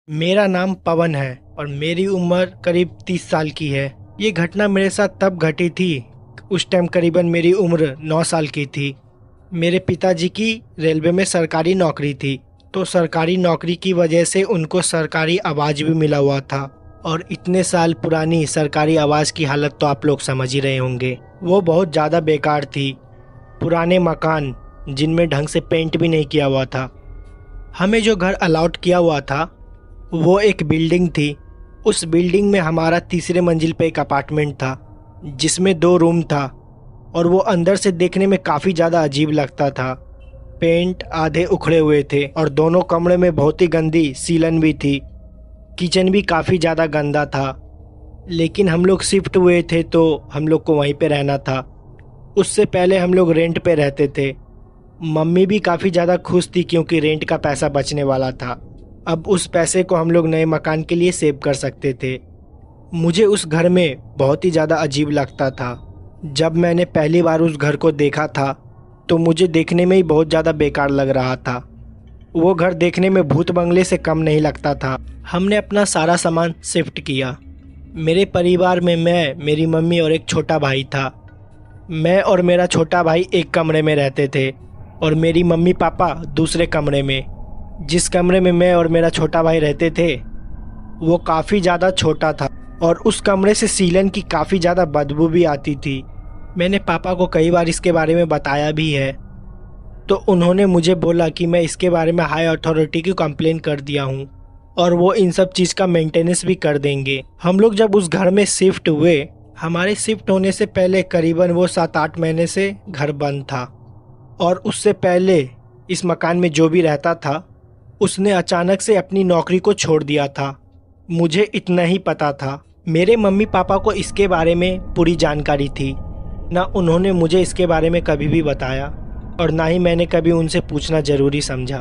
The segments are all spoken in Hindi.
मेरा नाम पवन है और मेरी उम्र करीब 30 साल की है। ये घटना मेरे साथ तब घटी थी, उस टाइम करीबन मेरी उम्र 9 साल की थी। मेरे पिताजी की रेलवे में सरकारी नौकरी थी, तो सरकारी नौकरी की वजह से उनको सरकारी आवाज़ भी मिला हुआ था। और इतने साल पुरानी सरकारी आवाज़ की हालत तो आप लोग समझ ही रहे होंगे, वो बहुत ज़्यादा बेकार थी। पुराने मकान जिनमें ढंग से पेंट भी नहीं किया हुआ था। हमें जो घर अलॉट किया हुआ था वो एक बिल्डिंग थी। उस बिल्डिंग में हमारा तीसरे मंजिल पे एक अपार्टमेंट था जिसमें 2 रूम था, और वो अंदर से देखने में काफ़ी ज़्यादा अजीब लगता था। पेंट आधे उखड़े हुए थे और दोनों कमरे में बहुत ही गंदी सीलन भी थी। किचन भी काफ़ी ज़्यादा गंदा था। लेकिन हम लोग शिफ्ट हुए थे तो हम लोग को वहीं पे रहना था। उससे पहले हम लोग रेंट पे रहते थे। मम्मी भी काफ़ी ज़्यादा खुश थी क्योंकि रेंट का पैसा बचने वाला था। अब उस पैसे को हम लोग नए मकान के लिए सेव कर सकते थे। मुझे उस घर में बहुत ही ज़्यादा अजीब लगता था। जब मैंने पहली बार उस घर को देखा था तो मुझे देखने में ही बहुत ज़्यादा बेकार लग रहा था। वो घर देखने में भूत बंगले से कम नहीं लगता था। हमने अपना सारा सामान शिफ्ट किया। मेरे परिवार में मैं, मेरी मम्मी और एक छोटा भाई था। मैं और मेरा छोटा भाई एक कमरे में रहते थे और मेरी मम्मी पापा दूसरे कमरे में। जिस कमरे में मैं और मेरा छोटा भाई रहते थे वो काफ़ी ज़्यादा छोटा था और उस कमरे से सीलन की काफ़ी ज़्यादा बदबू भी आती थी। मैंने पापा को कई बार इसके बारे में बताया भी है, तो उन्होंने मुझे बोला कि मैं इसके बारे में हाई अथॉरिटी की कंप्लेन कर दिया हूँ और वो इन सब चीज़ का मेंटेनेंस भी कर देंगे। हम लोग जब उस घर में शिफ्ट हुए, हमारे शिफ्ट होने से पहले करीबन वो 7-8 महीने से घर बंद था। और उससे पहले इस मकान में जो भी रहता था उसने अचानक से अपनी नौकरी को छोड़ दिया था। मुझे इतना ही पता था। मेरे मम्मी पापा को इसके बारे में पूरी जानकारी थी। ना उन्होंने मुझे इसके बारे में कभी भी बताया और ना ही मैंने कभी उनसे पूछना ज़रूरी समझा।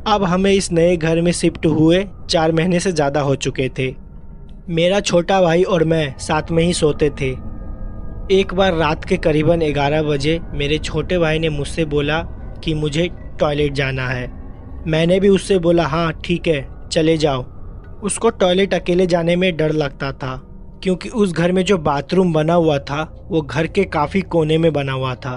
अब हमें इस नए घर में शिफ्ट हुए 4 महीने से ज़्यादा हो चुके थे। मेरा छोटा भाई और मैं साथ में ही सोते थे। एक बार रात के करीबन 11 बजे मेरे छोटे भाई ने मुझसे बोला कि मुझे टॉयलेट जाना है। मैंने भी उससे बोला हाँ ठीक है चले जाओ। उसको टॉयलेट अकेले जाने में डर लगता था क्योंकि उस घर में जो बाथरूम बना हुआ था वो घर के काफ़ी कोने में बना हुआ था,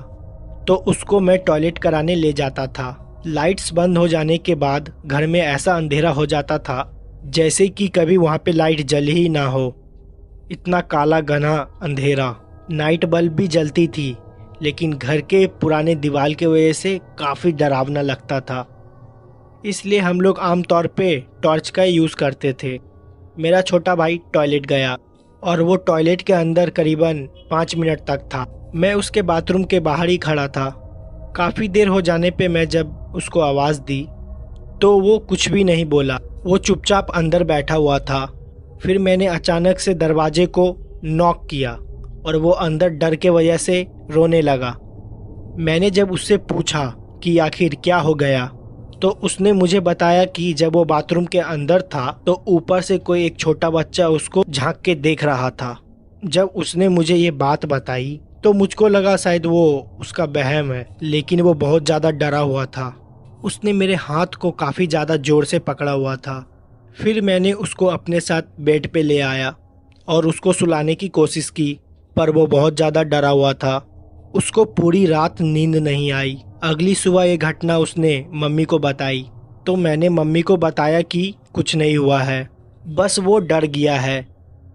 तो उसको मैं टॉयलेट कराने ले जाता था। लाइट्स बंद हो जाने के बाद घर में ऐसा अंधेरा हो जाता था जैसे कि कभी वहाँ पे लाइट जल ही ना हो। इतना काला घना अंधेरा। नाइट बल्ब भी जलती थी लेकिन घर के पुराने दीवार के वजह से काफ़ी डरावना लगता था। इसलिए हम लोग आमतौर पे टॉर्च का यूज़ करते थे। मेरा छोटा भाई टॉयलेट गया और वो टॉयलेट के अंदर करीबन 5 मिनट तक था। मैं उसके बाथरूम के बाहर ही खड़ा था। काफ़ी देर हो जाने पे मैं जब उसको आवाज़ दी तो वो कुछ भी नहीं बोला। वो चुपचाप अंदर बैठा हुआ था। फिर मैंने अचानक से दरवाजे को नॉक किया और वो अंदर डर के वजह से रोने लगा। मैंने जब उससे पूछा कि आखिर क्या हो गया तो उसने मुझे बताया कि जब वो बाथरूम के अंदर था तो ऊपर से कोई एक छोटा बच्चा उसको झांक के देख रहा था। जब उसने मुझे ये बात बताई तो मुझको लगा शायद वो उसका वहम है, लेकिन वो बहुत ज़्यादा डरा हुआ था। उसने मेरे हाथ को काफ़ी ज़्यादा ज़ोर से पकड़ा हुआ था। फिर मैंने उसको अपने साथ बेड पे ले आया और उसको सुलाने की कोशिश की, पर वो बहुत ज़्यादा डरा हुआ था। उसको पूरी रात नींद नहीं आई। अगली सुबह ये घटना उसने मम्मी को बताई तो मैंने मम्मी को बताया कि कुछ नहीं हुआ है, बस वो डर गया है।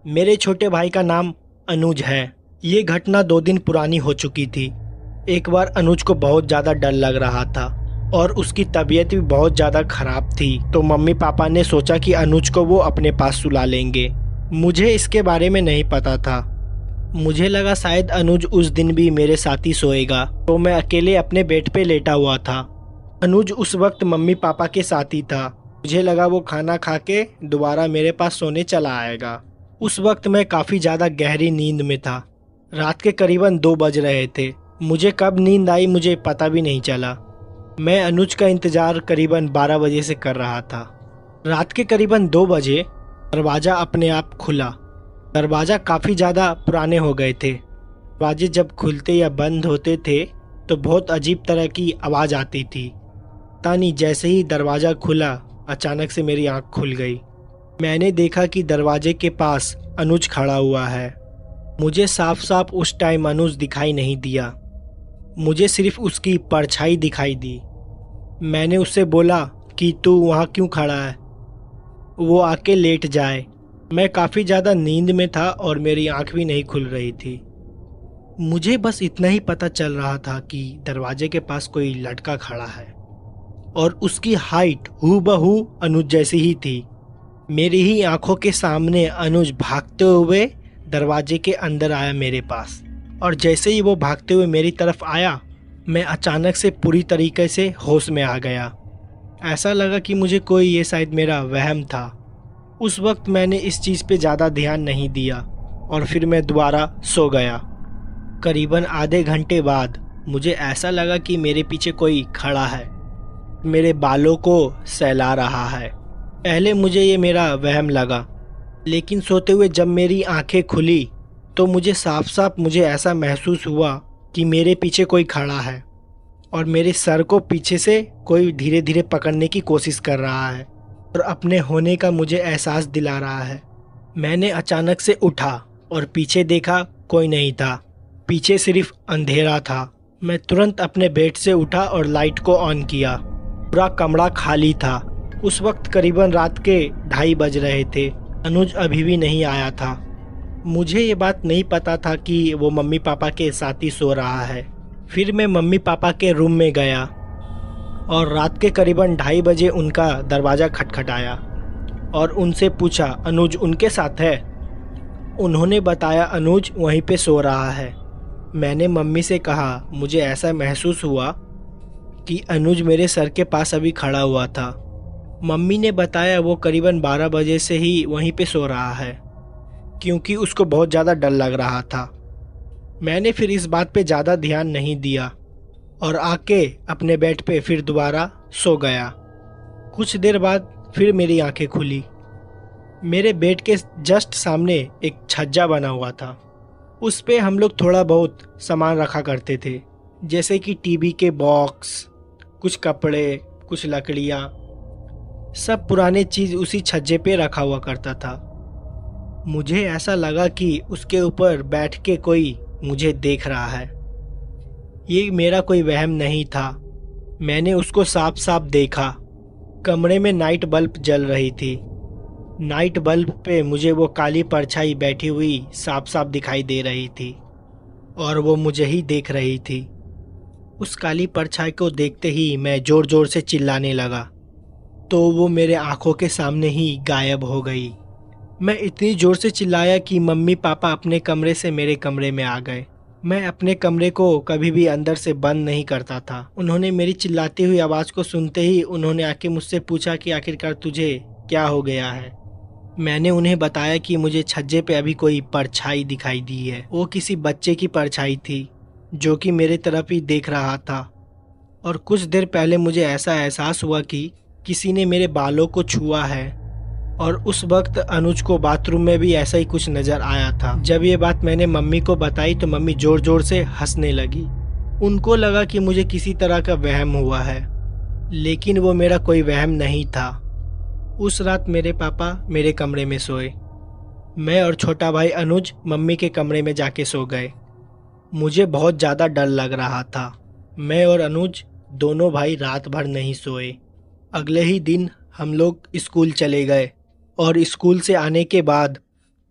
मेरे छोटे भाई का नाम अनुज है। ये घटना 2 दिन पुरानी हो चुकी थी। एक बार अनुज को बहुत ज़्यादा डर लग रहा था और उसकी तबीयत भी बहुत ज़्यादा ख़राब थी, तो मम्मी पापा ने सोचा कि अनुज को वो अपने पास सुला लेंगे। मुझे इसके बारे में नहीं पता था। मुझे लगा शायद अनुज उस दिन भी मेरे साथ ही सोएगा, तो मैं अकेले अपने बेड पे लेटा हुआ था। अनुज उस वक्त मम्मी पापा के साथ ही था। मुझे लगा वो खाना खा के दोबारा मेरे पास सोने चला आएगा। उस वक्त मैं काफ़ी ज़्यादा गहरी नींद में था। रात के करीबन 2 बज रहे थे। मुझे कब नींद आई मुझे पता भी नहीं चला। मैं अनुज का इंतज़ार करीबन 12 बजे से कर रहा था। रात के करीबन 2 बजे दरवाज़ा अपने आप खुला। दरवाज़ा काफ़ी ज़्यादा पुराने हो गए थे। दरवाजे जब खुलते या बंद होते थे तो बहुत अजीब तरह की आवाज़ आती थी। पता नहीं, जैसे ही दरवाज़ा खुला अचानक से मेरी आँख खुल गई। मैंने देखा कि दरवाजे के पास अनुज खड़ा हुआ है। मुझे साफ साफ उस टाइम अनुज दिखाई नहीं दिया, मुझे सिर्फ उसकी परछाई दिखाई दी। मैंने उससे बोला कि तू वहाँ क्यों खड़ा है, वो आके लेट जाए। मैं काफ़ी ज़्यादा नींद में था और मेरी आँख भी नहीं खुल रही थी। मुझे बस इतना ही पता चल रहा था कि दरवाजे के पास कोई लड़का खड़ा है और उसकी हाइट हूबहू अनुज जैसी ही थी। मेरी ही आंखों के सामने अनुज भागते हुए दरवाजे के अंदर आया मेरे पास, और जैसे ही वो भागते हुए मेरी तरफ आया, मैं अचानक से पूरी तरीके से होश में आ गया। ऐसा लगा कि मुझे कोई ये शायद मेरा वहम था। उस वक्त मैंने इस चीज़ पे ज़्यादा ध्यान नहीं दिया और फिर मैं दोबारा सो गया। करीबन आधे घंटे बाद मुझे ऐसा लगा कि मेरे पीछे कोई खड़ा है, मेरे बालों को सहला रहा है। पहले मुझे ये मेरा वहम लगा, लेकिन सोते हुए जब मेरी आंखें खुली तो मुझे साफ साफ मुझे ऐसा महसूस हुआ कि मेरे पीछे कोई खड़ा है और मेरे सर को पीछे से कोई धीरे धीरे पकड़ने की कोशिश कर रहा है और अपने होने का मुझे एहसास दिला रहा है। मैंने अचानक से उठा और पीछे देखा, कोई नहीं था, पीछे सिर्फ अंधेरा था। मैं तुरंत अपने बेड से उठा और लाइट को ऑन किया। पूरा कमरा खाली था। उस वक्त करीबन रात के 2:30 बज रहे थे। अनुज अभी भी नहीं आया था। मुझे ये बात नहीं पता था कि वो मम्मी पापा के साथ ही सो रहा है। फिर मैं मम्मी पापा के रूम में गया और रात के करीबन 2:30 बजे उनका दरवाज़ा खटखटाया और उनसे पूछा, अनुज उनके साथ है? उन्होंने बताया अनुज वहीं पे सो रहा है। मैंने मम्मी से कहा, मुझे ऐसा महसूस हुआ कि अनुज मेरे सर के पास अभी खड़ा हुआ था। मम्मी ने बताया वो करीबन 12 बजे से ही वहीं पे सो रहा है, क्योंकि उसको बहुत ज़्यादा डर लग रहा था। मैंने फिर इस बात पे ज़्यादा ध्यान नहीं दिया और आके अपने बेड पे फिर दोबारा सो गया। कुछ देर बाद फिर मेरी आंखें खुली। मेरे बेड के जस्ट सामने एक छज्जा बना हुआ था। उस पे हम लोग थोड़ा बहुत सामान रखा करते थे, जैसे कि टीवी के बॉक्स, कुछ कपड़े, कुछ लकड़ियाँ, सब पुराने चीज़ उसी छज्जे पे रखा हुआ करता था। मुझे ऐसा लगा कि उसके ऊपर बैठ के कोई मुझे देख रहा है। ये मेरा कोई वहम नहीं था, मैंने उसको साफ साफ देखा। कमरे में नाइट बल्ब जल रही थी। नाइट बल्ब पे मुझे वो काली परछाई बैठी हुई साफ साफ दिखाई दे रही थी और वो मुझे ही देख रही थी। उस काली परछाई को देखते ही मैं ज़ोर ज़ोर से चिल्लाने लगा, तो वो मेरे आंखों के सामने ही गायब हो गई। मैं इतनी ज़ोर से चिल्लाया कि मम्मी पापा अपने कमरे से मेरे कमरे में आ गए। मैं अपने कमरे को कभी भी अंदर से बंद नहीं करता था। उन्होंने मेरी चिल्लाती हुई आवाज़ को सुनते ही उन्होंने आके मुझसे पूछा कि आखिरकार तुझे क्या हो गया है। मैंने उन्हें बताया कि मुझे छज्जे पे अभी कोई परछाई दिखाई दी है। वो किसी बच्चे की परछाई थी जो कि मेरे तरफ ही देख रहा था, और कुछ देर पहले मुझे ऐसा एहसास हुआ कि किसी ने मेरे बालों को छुआ है। और उस वक्त अनुज को बाथरूम में भी ऐसा ही कुछ नज़र आया था। जब ये बात मैंने मम्मी को बताई तो मम्मी ज़ोर ज़ोर से हंसने लगी। उनको लगा कि मुझे किसी तरह का वहम हुआ है, लेकिन वो मेरा कोई वहम नहीं था। उस रात मेरे पापा मेरे कमरे में सोए। मैं और छोटा भाई अनुज मम्मी के कमरे में जाके सो गए। मुझे बहुत ज़्यादा डर लग रहा था। मैं और अनुज दोनों भाई रात भर नहीं सोए। अगले ही दिन हम लोग स्कूल चले गए और स्कूल से आने के बाद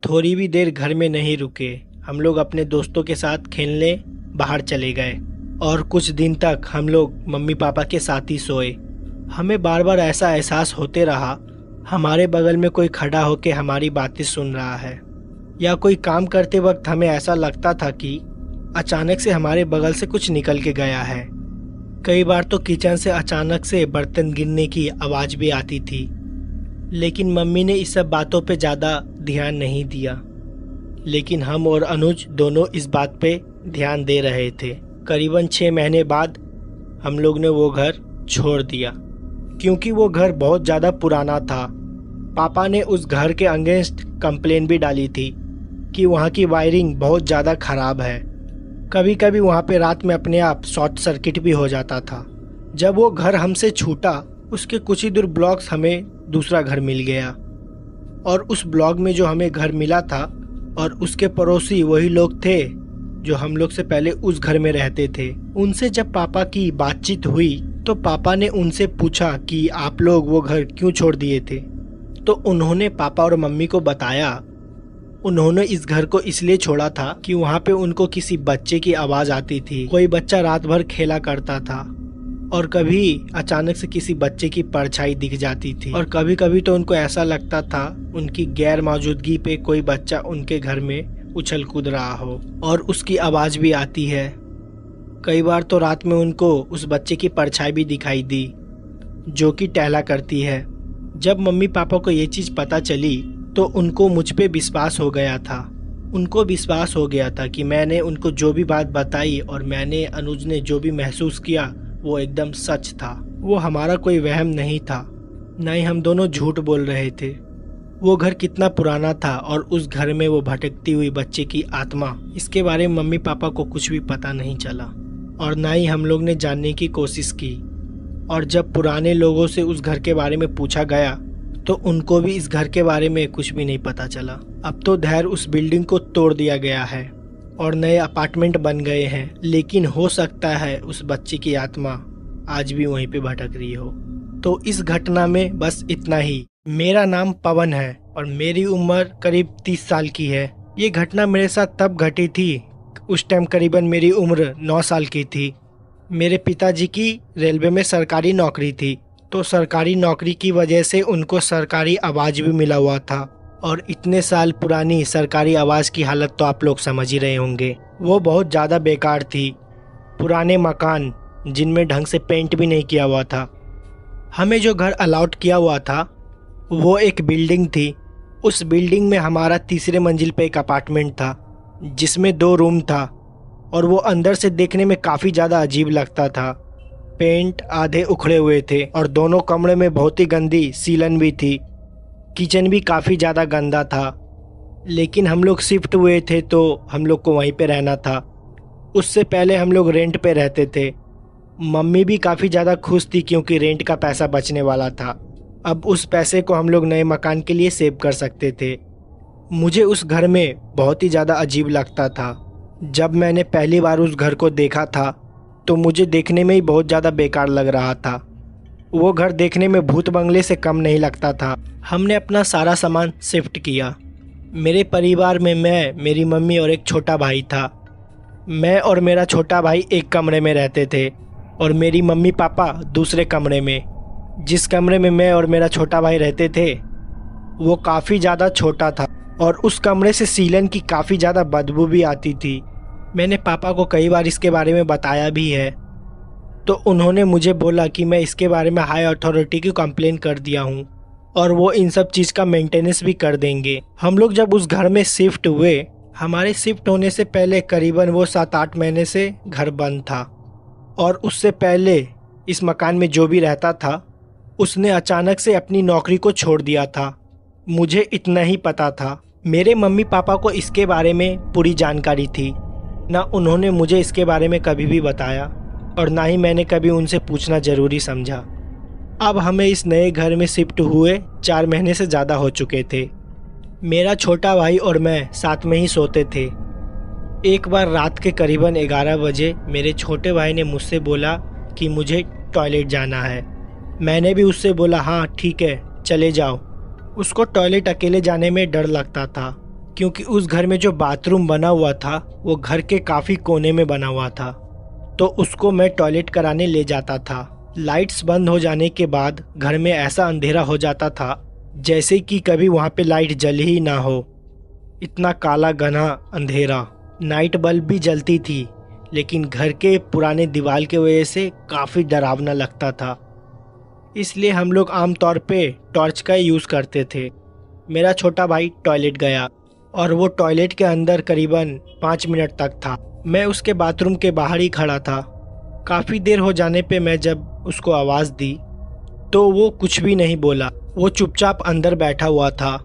थोड़ी भी देर घर में नहीं रुके। हम लोग अपने दोस्तों के साथ खेलने बाहर चले गए और कुछ दिन तक हम लोग मम्मी पापा के साथ ही सोए। हमें बार बार ऐसा एहसास होते रहा हमारे बगल में कोई खड़ा होकर हमारी बातें सुन रहा है, या कोई काम करते वक्त हमें ऐसा लगता था कि अचानक से हमारे बगल से कुछ निकल के गया है। कई बार तो किचन से अचानक से बर्तन गिरने की आवाज़ भी आती थी, लेकिन मम्मी ने इस सब बातों पे ज़्यादा ध्यान नहीं दिया। लेकिन हम और अनुज दोनों इस बात पे ध्यान दे रहे थे। करीबन 6 महीने बाद हम लोग ने वो घर छोड़ दिया, क्योंकि वो घर बहुत ज़्यादा पुराना था। पापा ने उस घर के अगेंस्ट कंप्लेन भी डाली थी कि वहाँ की वायरिंग बहुत ज़्यादा ख़राब है। कभी कभी वहाँ पे रात में अपने आप शॉर्ट सर्किट भी हो जाता था। जब वो घर हमसे छूटा, उसके कुछ ही दूर ब्लॉक्स हमें दूसरा घर मिल गया। और उस ब्लॉक में जो हमें घर मिला था और उसके पड़ोसी वही लोग थे जो हम लोग से पहले उस घर में रहते थे। उनसे जब पापा की बातचीत हुई तो पापा ने उनसे पूछा कि आप लोग वो घर क्यों छोड़ दिए थे। तो उन्होंने पापा और मम्मी को बताया उन्होंने इस घर को इसलिए छोड़ा था कि वहाँ पे उनको किसी बच्चे की आवाज़ आती थी। कोई बच्चा रात भर खेला करता था और कभी अचानक से किसी बच्चे की परछाई दिख जाती थी और कभी कभी तो उनको ऐसा लगता था उनकी गैर मौजूदगी पे कोई बच्चा उनके घर में उछल कूद रहा हो और उसकी आवाज़ भी आती है। कई बार तो रात में उनको उस बच्चे की परछाई भी दिखाई दी जो कि टहला करती है। जब मम्मी पापा को ये चीज़ पता चली तो उनको मुझ पे विश्वास हो गया था। उनको विश्वास हो गया था कि मैंने उनको जो भी बात बताई और मैंने अनुज ने जो भी महसूस किया वो एकदम सच था। वो हमारा कोई वहम नहीं था, न ही हम दोनों झूठ बोल रहे थे। वो घर कितना पुराना था और उस घर में वो भटकती हुई बच्चे की आत्मा, इसके बारे में मम्मी पापा को कुछ भी पता नहीं चला और ना ही हम लोग ने जानने की कोशिश की। और जब पुराने लोगों से उस घर के बारे में पूछा गया तो उनको भी इस घर के बारे में कुछ भी नहीं पता चला। अब तो धैर उस बिल्डिंग को तोड़ दिया गया है और नए अपार्टमेंट बन गए हैं, लेकिन हो सकता है उस बच्चे की आत्मा आज भी वहीं पे भटक रही हो। तो इस घटना में बस इतना ही। मेरा नाम पवन है और मेरी उम्र करीब 30 साल की है। ये घटना मेरे साथ तब घटी थी, उस टाइम करीबन मेरी उम्र 9 साल की थी। मेरे पिताजी की रेलवे में सरकारी नौकरी थी, तो सरकारी नौकरी की वजह से उनको सरकारी आवाज़ भी मिला हुआ था। और इतने साल पुरानी सरकारी आवाज़ की हालत तो आप लोग समझ ही रहे होंगे, वो बहुत ज़्यादा बेकार थी। पुराने मकान जिनमें ढंग से पेंट भी नहीं किया हुआ था। हमें जो घर अलॉट किया हुआ था वो एक बिल्डिंग थी। उस बिल्डिंग में हमारा तीसरे मंजिल पे एक अपार्टमेंट था जिसमें 2 रूम था और वो अंदर से देखने में काफ़ी ज़्यादा अजीब लगता था। पेंट आधे उखड़े हुए थे और दोनों कमरे में बहुत ही गंदी सीलन भी थी। किचन भी काफ़ी ज़्यादा गंदा था, लेकिन हम लोग शिफ्ट हुए थे तो हम लोग को वहीं पे रहना था। उससे पहले हम लोग रेंट पे रहते थे। मम्मी भी काफ़ी ज़्यादा खुश थी क्योंकि रेंट का पैसा बचने वाला था। अब उस पैसे को हम लोग नए मकान के लिए सेव कर सकते थे। मुझे उस घर में बहुत ही ज़्यादा अजीब लगता था। जब मैंने पहली बार उस घर को देखा था तो मुझे देखने में ही बहुत ज़्यादा बेकार लग रहा था। वो घर देखने में भूत बंगले से कम नहीं लगता था। हमने अपना सारा सामान शिफ्ट किया। मेरे परिवार में मैं, मेरी मम्मी और एक छोटा भाई था। मैं और मेरा छोटा भाई एक कमरे में रहते थे और मेरी मम्मी पापा दूसरे कमरे में। जिस कमरे में मैं और मेरा छोटा भाई रहते थे वो काफ़ी ज़्यादा छोटा था और उस कमरे से सीलन की काफ़ी ज़्यादा बदबू भी आती थी। मैंने पापा को कई बार इसके बारे में बताया भी है, तो उन्होंने मुझे बोला कि मैं इसके बारे में हाई अथॉरिटी की कंप्लेन कर दिया हूँ और वो इन सब चीज़ का मेंटेनेंस भी कर देंगे। हम लोग जब उस घर में शिफ्ट हुए, हमारे शिफ्ट होने से पहले करीबन वो 7-8 महीने से घर बंद था और उससे पहले इस मकान में जो भी रहता था उसने अचानक से अपनी नौकरी को छोड़ दिया था। मुझे इतना ही पता था। मेरे मम्मी पापा को इसके बारे में पूरी जानकारी थी, ना उन्होंने मुझे इसके बारे में कभी भी बताया और ना ही मैंने कभी उनसे पूछना ज़रूरी समझा। अब हमें इस नए घर में शिफ्ट हुए 4 महीने से ज़्यादा हो चुके थे। मेरा छोटा भाई और मैं साथ में ही सोते थे। एक बार रात के करीबन 11 बजे मेरे छोटे भाई ने मुझसे बोला कि मुझे टॉयलेट जाना है। मैंने भी उससे बोला हाँ ठीक है चले जाओ। उसको टॉयलेट अकेले जाने में डर लगता था क्योंकि उस घर में जो बाथरूम बना हुआ था वो घर के काफ़ी कोने में बना हुआ था, तो उसको मैं टॉयलेट कराने ले जाता था। लाइट्स बंद हो जाने के बाद घर में ऐसा अंधेरा हो जाता था जैसे कि कभी वहाँ पे लाइट जल ही ना हो। इतना काला घना अंधेरा। नाइट बल्ब भी जलती थी लेकिन घर के पुराने दीवार के वजह से काफ़ी डरावना लगता था, इसलिए हम लोग आमतौर पे टॉर्च का यूज़ करते थे। मेरा छोटा भाई टॉयलेट गया और वो टॉयलेट के अंदर करीबन 5 मिनट तक था। मैं उसके बाथरूम के बाहर ही खड़ा था। काफ़ी देर हो जाने पे मैं जब उसको आवाज़ दी तो वो कुछ भी नहीं बोला, वो चुपचाप अंदर बैठा हुआ था।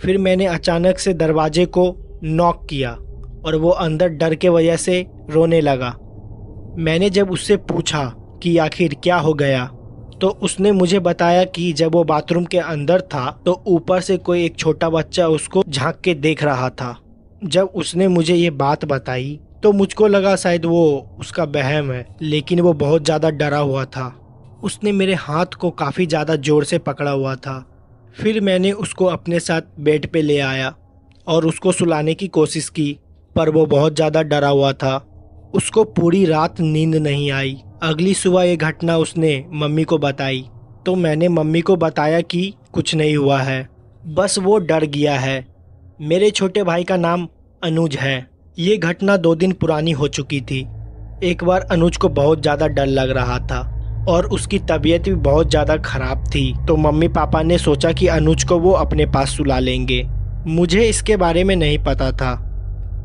फिर मैंने अचानक से दरवाजे को नॉक किया और वो अंदर डर के वजह से रोने लगा। मैंने जब उससे पूछा कि आखिर क्या हो गया तो उसने मुझे बताया कि जब वो बाथरूम के अंदर था तो ऊपर से कोई एक छोटा बच्चा उसको झांक के देख रहा था। जब उसने मुझे ये बात बताई तो मुझको लगा शायद वो उसका वहम है, लेकिन वो बहुत ज़्यादा डरा हुआ था। उसने मेरे हाथ को काफ़ी ज़्यादा ज़ोर से पकड़ा हुआ था। फिर मैंने उसको अपने साथ बेड पे ले आया और उसको सुलाने की कोशिश की, पर वो बहुत ज़्यादा डरा हुआ था। उसको पूरी रात नींद नहीं आई। अगली सुबह ये घटना उसने मम्मी को बताई, तो मैंने मम्मी को बताया कि कुछ नहीं हुआ है, बस वो डर गया है। मेरे छोटे भाई का नाम अनुज है। ये घटना 2 दिन पुरानी हो चुकी थी। एक बार अनुज को बहुत ज़्यादा डर लग रहा था और उसकी तबीयत भी बहुत ज़्यादा ख़राब थी, तो मम्मी पापा ने सोचा कि अनुज को वो अपने पास सुला लेंगे। मुझे इसके बारे में नहीं पता था।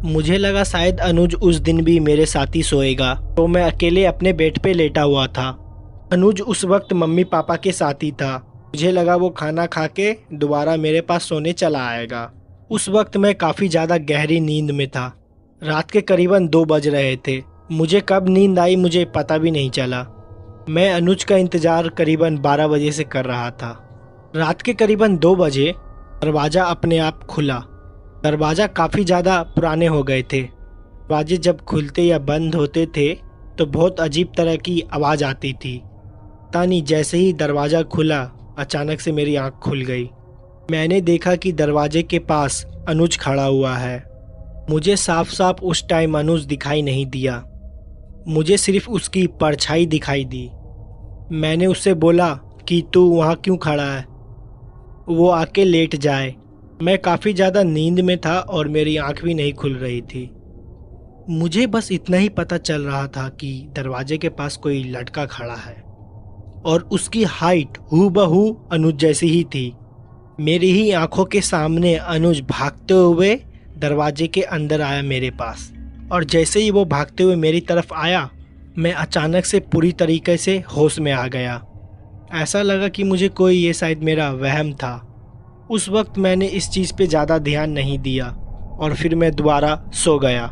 मुझे लगा शायद अनुज उस दिन भी मेरे साथ ही सोएगा, तो मैं अकेले अपने बेड पे लेटा हुआ था। अनुज उस वक्त मम्मी पापा के साथ ही था। मुझे लगा वो खाना खा के दोबारा मेरे पास सोने चला आएगा। उस वक्त मैं काफ़ी ज़्यादा गहरी नींद में था। रात के करीबन 2 बज रहे थे। मुझे कब नींद आई मुझे पता भी नहीं चला। मैं अनुज का इंतज़ार करीबन 12 बजे से कर रहा था। रात के करीबन 2 बजे दरवाज़ा अपने आप खुला। दरवाज़ा काफ़ी ज़्यादा पुराने हो गए थे। दरवाजे जब खुलते या बंद होते थे तो बहुत अजीब तरह की आवाज़ आती थी। तानी जैसे ही दरवाज़ा खुला अचानक से मेरी आँख खुल गई। मैंने देखा कि दरवाजे के पास अनुज खड़ा हुआ है। मुझे साफ साफ उस टाइम अनुज दिखाई नहीं दिया, मुझे सिर्फ उसकी परछाई दिखाई दी। मैंने उससे बोला कि तू वहाँ क्यों खड़ा है, वो आके लेट जाए। मैं काफ़ी ज़्यादा नींद में था और मेरी आँख भी नहीं खुल रही थी। मुझे बस इतना ही पता चल रहा था कि दरवाजे के पास कोई लड़का खड़ा है और उसकी हाइट हूबहू अनुज जैसी ही थी। मेरी ही आंखों के सामने अनुज भागते हुए दरवाजे के अंदर आया मेरे पास, और जैसे ही वो भागते हुए मेरी तरफ आया मैं अचानक से पूरी तरीके से होश में आ गया। ऐसा लगा कि मुझे कोई ये शायद मेरा वहम था। उस वक्त मैंने इस चीज़ पे ज़्यादा ध्यान नहीं दिया और फिर मैं दोबारा सो गया।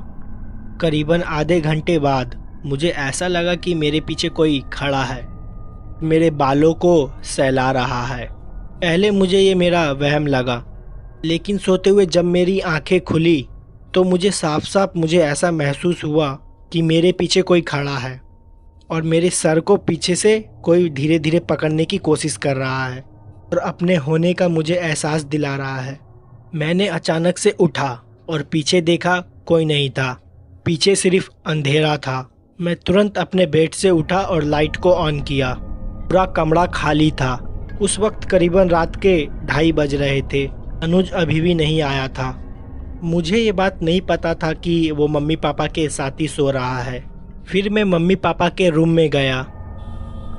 करीबन आधे घंटे बाद मुझे ऐसा लगा कि मेरे पीछे कोई खड़ा है, मेरे बालों को सहला रहा है। पहले मुझे ये मेरा वहम लगा, लेकिन सोते हुए जब मेरी आंखें खुली तो मुझे साफ साफ मुझे ऐसा महसूस हुआ कि मेरे पीछे कोई खड़ा है और मेरे सर को पीछे से कोई धीरे धीरे पकड़ने की कोशिश कर रहा है और अपने होने का मुझे एहसास दिला रहा है। मैंने अचानक से उठा और पीछे देखा, कोई नहीं था, पीछे सिर्फ अंधेरा था। मैं तुरंत अपने बेड से उठा और लाइट को ऑन किया। पूरा कमरा खाली था। उस वक्त करीबन रात के 2:30 बज रहे थे। अनुज अभी भी नहीं आया था। मुझे ये बात नहीं पता था कि वो मम्मी पापा के साथ ही सो रहा है। फिर मैं मम्मी पापा के रूम में गया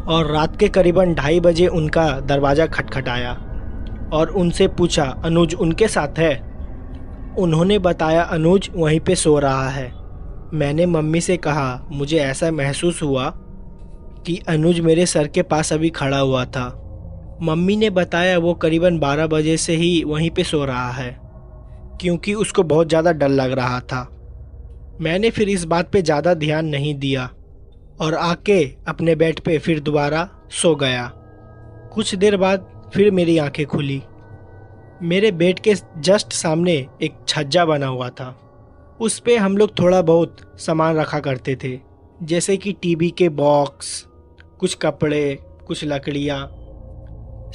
और रात के करीबन 2:30 बजे उनका दरवाज़ा खटखटाया और उनसे पूछा अनुज उनके साथ है। उन्होंने बताया अनुज वहीं पे सो रहा है। मैंने मम्मी से कहा मुझे ऐसा महसूस हुआ कि अनुज मेरे सर के पास अभी खड़ा हुआ था। मम्मी ने बताया वो करीबन 12 बजे से ही वहीं पे सो रहा है, क्योंकि उसको बहुत ज़्यादा डर लग रहा था। मैंने फिर इस बात पे ज़्यादा ध्यान नहीं दिया और आके अपने बेड पे फिर दोबारा सो गया। कुछ देर बाद फिर मेरी आंखें खुली। मेरे बेड के जस्ट सामने एक छज्जा बना हुआ था। उस पे हम लोग थोड़ा बहुत सामान रखा करते थे, जैसे कि टीवी के बॉक्स, कुछ कपड़े, कुछ लकड़ियाँ,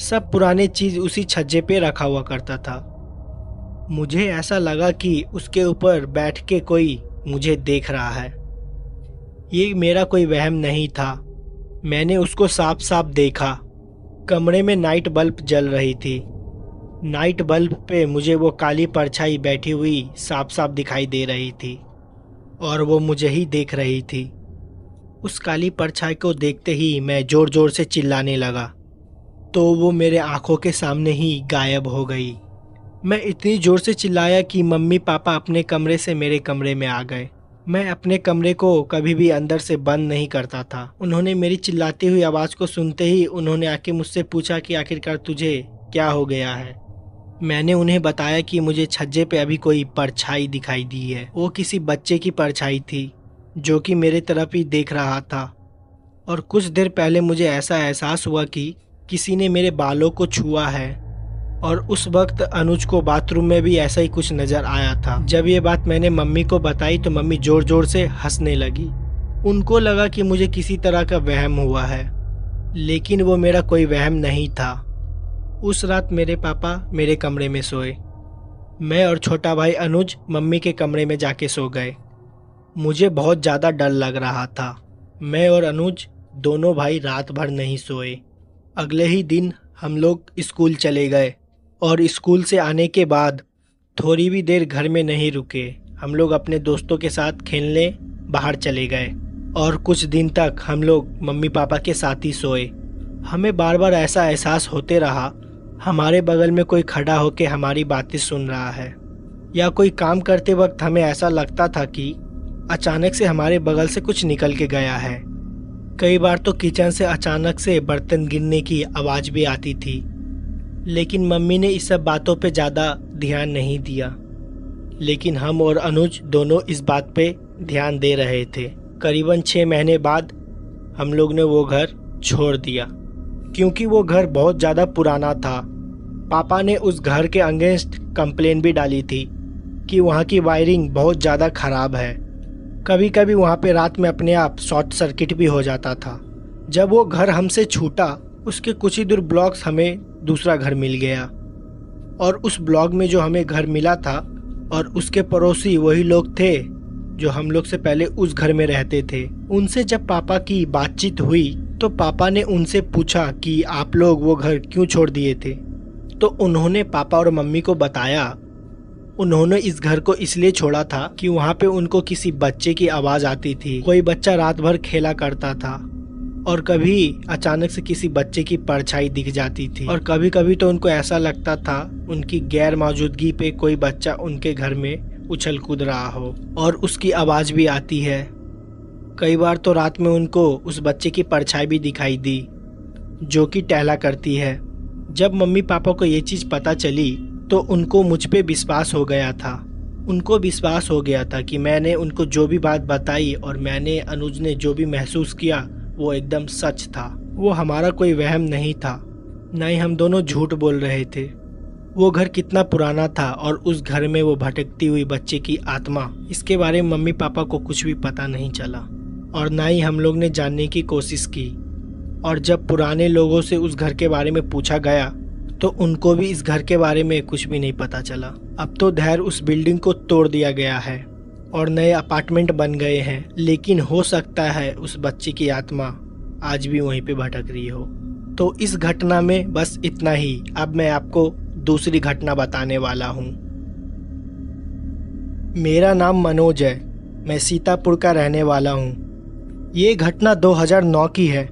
सब पुराने चीज़ उसी छज्जे पे रखा हुआ करता था। मुझे ऐसा लगा कि उसके ऊपर बैठ के कोई मुझे देख रहा है। ये मेरा कोई वहम नहीं था। मैंने उसको साफ साफ देखा। कमरे में नाइट बल्ब जल रही थी। नाइट बल्ब पे मुझे वो काली परछाई बैठी हुई साफ साफ दिखाई दे रही थी और वो मुझे ही देख रही थी। उस काली परछाई को देखते ही मैं ज़ोर ज़ोर से चिल्लाने लगा, तो वो मेरे आंखों के सामने ही गायब हो गई। मैं इतनी ज़ोर से चिल्लाया कि मम्मी पापा अपने कमरे से मेरे कमरे में आ गए। मैं अपने कमरे को कभी भी अंदर से बंद नहीं करता था। उन्होंने मेरी चिल्लाती हुई आवाज़ को सुनते ही उन्होंने आके मुझसे पूछा कि आखिरकार तुझे क्या हो गया है। मैंने उन्हें बताया कि मुझे छज्जे पे अभी कोई परछाई दिखाई दी है। वो किसी बच्चे की परछाई थी जो कि मेरे तरफ ही देख रहा था। और कुछ देर पहले मुझे ऐसा एहसास हुआ कि किसी ने मेरे बालों को छुआ है। और उस वक्त अनुज को बाथरूम में भी ऐसा ही कुछ नज़र आया था। जब ये बात मैंने मम्मी को बताई तो मम्मी ज़ोर ज़ोर से हंसने लगी। उनको लगा कि मुझे किसी तरह का वहम हुआ है, लेकिन वो मेरा कोई वहम नहीं था। उस रात मेरे पापा मेरे कमरे में सोए। मैं और छोटा भाई अनुज मम्मी के कमरे में जाके सो गए। मुझे बहुत ज़्यादा डर लग रहा था। मैं और अनुज दोनों भाई रात भर नहीं सोए। अगले ही दिन हम लोग स्कूल चले गए और स्कूल से आने के बाद थोड़ी भी देर घर में नहीं रुके। हम लोग अपने दोस्तों के साथ खेलने बाहर चले गए और कुछ दिन तक हम लोग मम्मी पापा के साथ ही सोए। हमें बार बार ऐसा एहसास होते रहा हमारे बगल में कोई खड़ा होकर हमारी बातें सुन रहा है, या कोई काम करते वक्त हमें ऐसा लगता था कि अचानक से हमारे बगल से कुछ निकल के गया है। कई बार तो किचन से अचानक से बर्तन गिरने की आवाज़ भी आती थी, लेकिन मम्मी ने इस सब बातों पे ज़्यादा ध्यान नहीं दिया। लेकिन हम और अनुज दोनों इस बात पे ध्यान दे रहे थे। करीबन 6 महीने बाद हम लोग ने वो घर छोड़ दिया, क्योंकि वो घर बहुत ज़्यादा पुराना था। पापा ने उस घर के अगेंस्ट कंप्लेन भी डाली थी कि वहाँ की वायरिंग बहुत ज़्यादा ख़राब है। कभी कभी वहाँ पे रात में अपने आप शॉर्ट सर्किट भी हो जाता था। जब वो घर हमसे छूटा, उसके कुछ ही दूर ब्लॉक्स हमें दूसरा घर मिल गया, और उस ब्लॉक में जो हमें घर मिला था और उसके पड़ोसी वही लोग थे जो हम लोग से पहले उस घर में रहते थे। उनसे जब पापा की बातचीत हुई तो पापा ने उनसे पूछा कि आप लोग वो घर क्यों छोड़ दिए थे। तो उन्होंने पापा और मम्मी को बताया उन्होंने इस घर को इसलिए छोड़ा था कि वहाँ पे उनको किसी बच्चे की आवाज़ आती थी। कोई बच्चा रात भर खेला करता था और कभी अचानक से किसी बच्चे की परछाई दिख जाती थी, और कभी कभी तो उनको ऐसा लगता था उनकी गैर मौजूदगी पे कोई बच्चा उनके घर में उछल कूद रहा हो और उसकी आवाज़ भी आती है। कई बार तो रात में उनको उस बच्चे की परछाई भी दिखाई दी जो कि टहला करती है। जब मम्मी पापा को ये चीज़ पता चली तो उनको मुझ पे विश्वास हो गया था। उनको विश्वास हो गया था कि मैंने उनको जो भी बात बताई और मैंने अनुज ने जो भी महसूस किया वो एकदम सच था। वो हमारा कोई वहम नहीं था, ना ही हम दोनों झूठ बोल रहे थे। वो घर कितना पुराना था और उस घर में वो भटकती हुई बच्चे की आत्मा, इसके बारे में मम्मी पापा को कुछ भी पता नहीं चला और ना ही हम लोग ने जानने की कोशिश की। और जब पुराने लोगों से उस घर के बारे में पूछा गया तो उनको भी इस घर के बारे में कुछ भी नहीं पता चला। अब तो धैर्य उस बिल्डिंग को तोड़ दिया गया है और नए अपार्टमेंट बन गए हैं, लेकिन हो सकता है उस बच्चे की आत्मा आज भी वहीं पे भटक रही हो। तो इस घटना में बस इतना ही। अब मैं आपको दूसरी घटना बताने वाला हूँ। मेरा नाम मनोज है, मैं सीतापुर का रहने वाला हूँ। ये घटना 2009 की है।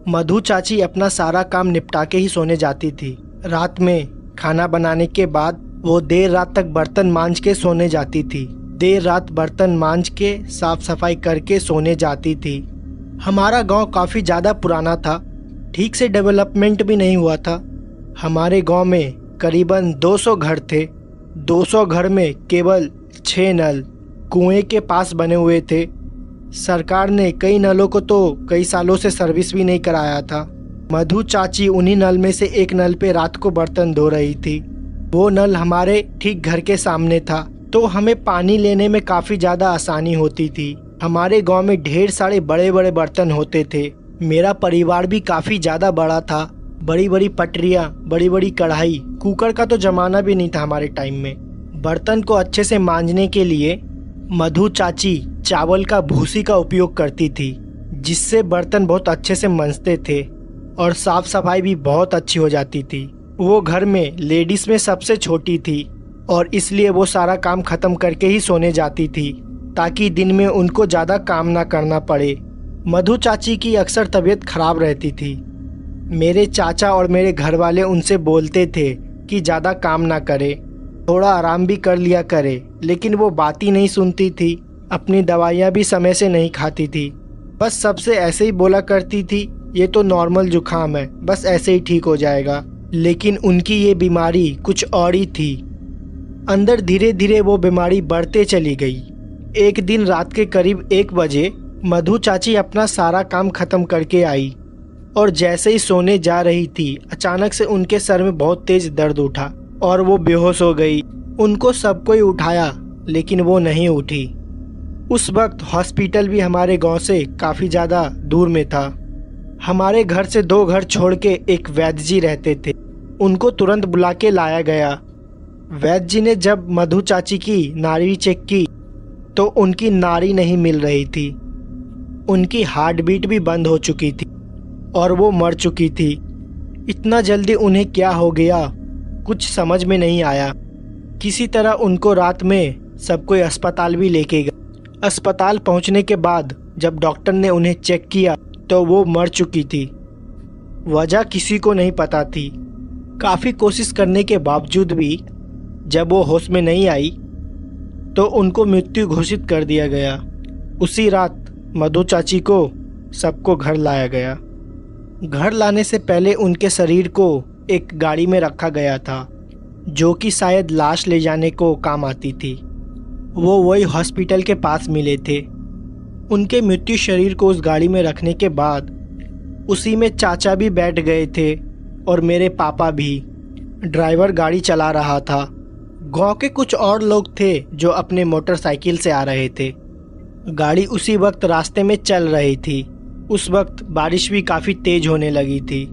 मधु चाची अपना सारा काम निपटा के ही सोने जाती थी। रात में खाना बनाने के बाद वो देर रात तक बर्तन मांज के सोने जाती थी। देर रात बर्तन मांज के साफ सफाई करके सोने जाती थी। हमारा गांव काफ़ी ज़्यादा पुराना था, ठीक से डेवलपमेंट भी नहीं हुआ था। हमारे गांव में करीबन 200 घर थे। 200 घर में केवल 6 नल कुएं के पास बने हुए थे। सरकार ने कई नलों को तो कई सालों से सर्विस भी नहीं कराया था। मधु चाची उन्हीं नल में से एक नल पे रात को बर्तन धो रही थी। वो नल हमारे ठीक घर के सामने था, तो हमें पानी लेने में काफ़ी ज़्यादा आसानी होती थी। हमारे गांव में ढेर सारे बड़े बड़े बर्तन होते थे। मेरा परिवार भी काफ़ी ज़्यादा बड़ा था। बड़ी बड़ी पटरियाँ, बड़ी बड़ी कढ़ाई, कुकर का तो ज़माना भी नहीं था हमारे टाइम में। बर्तन को अच्छे से मांजने के लिए मधु चाची चावल का भूसी का उपयोग करती थी, जिससे बर्तन बहुत अच्छे से मंजते थे और साफ सफाई भी बहुत अच्छी हो जाती थी। वो घर में लेडीज़ में सबसे छोटी थी और इसलिए वो सारा काम ख़त्म करके ही सोने जाती थी, ताकि दिन में उनको ज़्यादा काम ना करना पड़े। मधु चाची की अक्सर तबीयत खराब रहती थी। मेरे चाचा और मेरे घर वाले उनसे बोलते थे कि ज़्यादा काम ना करे, थोड़ा आराम भी कर लिया करे, लेकिन वो बात ही नहीं सुनती थी। अपनी दवाइयाँ भी समय से नहीं खाती थी। बस सबसे ऐसे ही बोला करती थी, ये तो नॉर्मल जुकाम है, बस ऐसे ही ठीक हो जाएगा। लेकिन उनकी ये बीमारी कुछ और ही थी। अंदर धीरे धीरे वो बीमारी बढ़ते चली गई। एक दिन रात के करीब 1 बजे मधु चाची अपना सारा काम खत्म करके आई और जैसे ही सोने जा रही थी अचानक से उनके सर में बहुत तेज दर्द उठा और वो बेहोश हो गई। उनको सब कोई उठाया लेकिन वो नहीं उठी। उस वक्त हॉस्पिटल भी हमारे गांव से काफ़ी ज़्यादा दूर में था। हमारे घर से 2 घर छोड़ के एक वैद्य जी रहते थे, उनको तुरंत बुला के लाया गया। वैद्य जी ने जब मधु चाची की नाड़ी चेक की तो उनकी नाड़ी नहीं मिल रही थी, उनकी हार्ट बीट भी बंद हो चुकी थी और वो मर चुकी थी। इतना जल्दी उन्हें क्या हो गया कुछ समझ में नहीं आया। किसी तरह उनको रात में सब कोई अस्पताल भी लेके गए। अस्पताल पहुंचने के बाद जब डॉक्टर ने उन्हें चेक किया तो वो मर चुकी थी। वजह किसी को नहीं पता थी। काफ़ी कोशिश करने के बावजूद भी जब वो होश में नहीं आई तो उनको मृत्यु घोषित कर दिया गया। उसी रात मधु चाची को सबको घर लाया गया। घर लाने से पहले उनके शरीर को एक गाड़ी में रखा गया था जो कि शायद लाश ले जाने को काम आती थी। वो वही हॉस्पिटल के पास मिले थे। उनके मृत्यु शरीर को उस गाड़ी में रखने के बाद उसी में चाचा भी बैठ गए थे और मेरे पापा भी। ड्राइवर गाड़ी चला रहा था। गांव के कुछ और लोग थे जो अपने मोटरसाइकिल से आ रहे थे। गाड़ी उसी वक्त रास्ते में चल रही थी। उस वक्त बारिश भी काफ़ी तेज होने लगी थी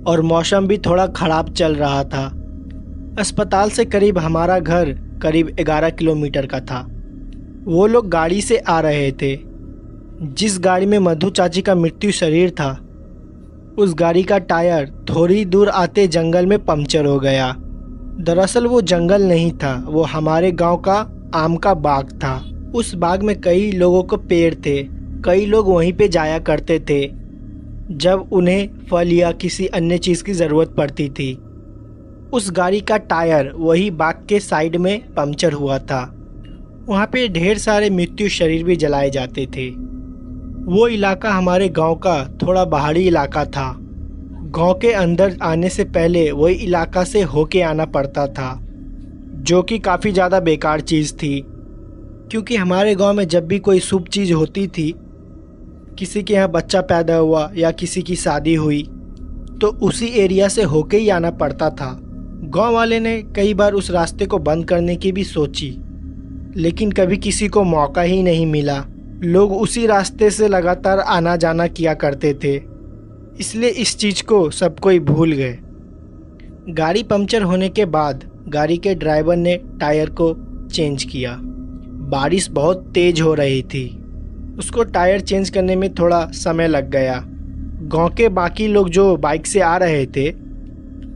और मौसम भी थोड़ा ख़राब चल रहा था। अस्पताल से करीब हमारा घर करीब 11 किलोमीटर का था। वो लोग गाड़ी से आ रहे थे। जिस गाड़ी में मधु चाची का मृत्यु शरीर था उस गाड़ी का टायर थोड़ी दूर आते जंगल में पंक्चर हो गया। दरअसल वो जंगल नहीं था, वो हमारे गांव का आम का बाग था। उस बाग में कई लोगों को पेड़ थे। कई लोग वहीं पे जाया करते थे जब उन्हें फल या किसी अन्य चीज़ की ज़रूरत पड़ती थी। उस गाड़ी का टायर वही बाग के साइड में पंक्चर हुआ था। वहाँ पे ढेर सारे मृत्यु शरीर भी जलाए जाते थे। वो इलाका हमारे गांव का थोड़ा पहाड़ी इलाका था। गांव के अंदर आने से पहले वही इलाका से होके आना पड़ता था जो कि काफ़ी ज़्यादा बेकार चीज़ थी, क्योंकि हमारे गांव में जब भी कोई शुभ चीज़ होती थी, किसी के यहाँ बच्चा पैदा हुआ या किसी की शादी हुई तो उसी एरिया से होके ही आना पड़ता था। गांव वाले ने कई बार उस रास्ते को बंद करने की भी सोची लेकिन कभी किसी को मौका ही नहीं मिला। लोग उसी रास्ते से लगातार आना जाना किया करते थे, इसलिए इस चीज़ को सब कोई भूल गए। गाड़ी पंक्चर होने के बाद गाड़ी के ड्राइवर ने टायर को चेंज किया। बारिश बहुत तेज हो रही थी, उसको टायर चेंज करने में थोड़ा समय लग गया। गांव के बाकी लोग जो बाइक से आ रहे थे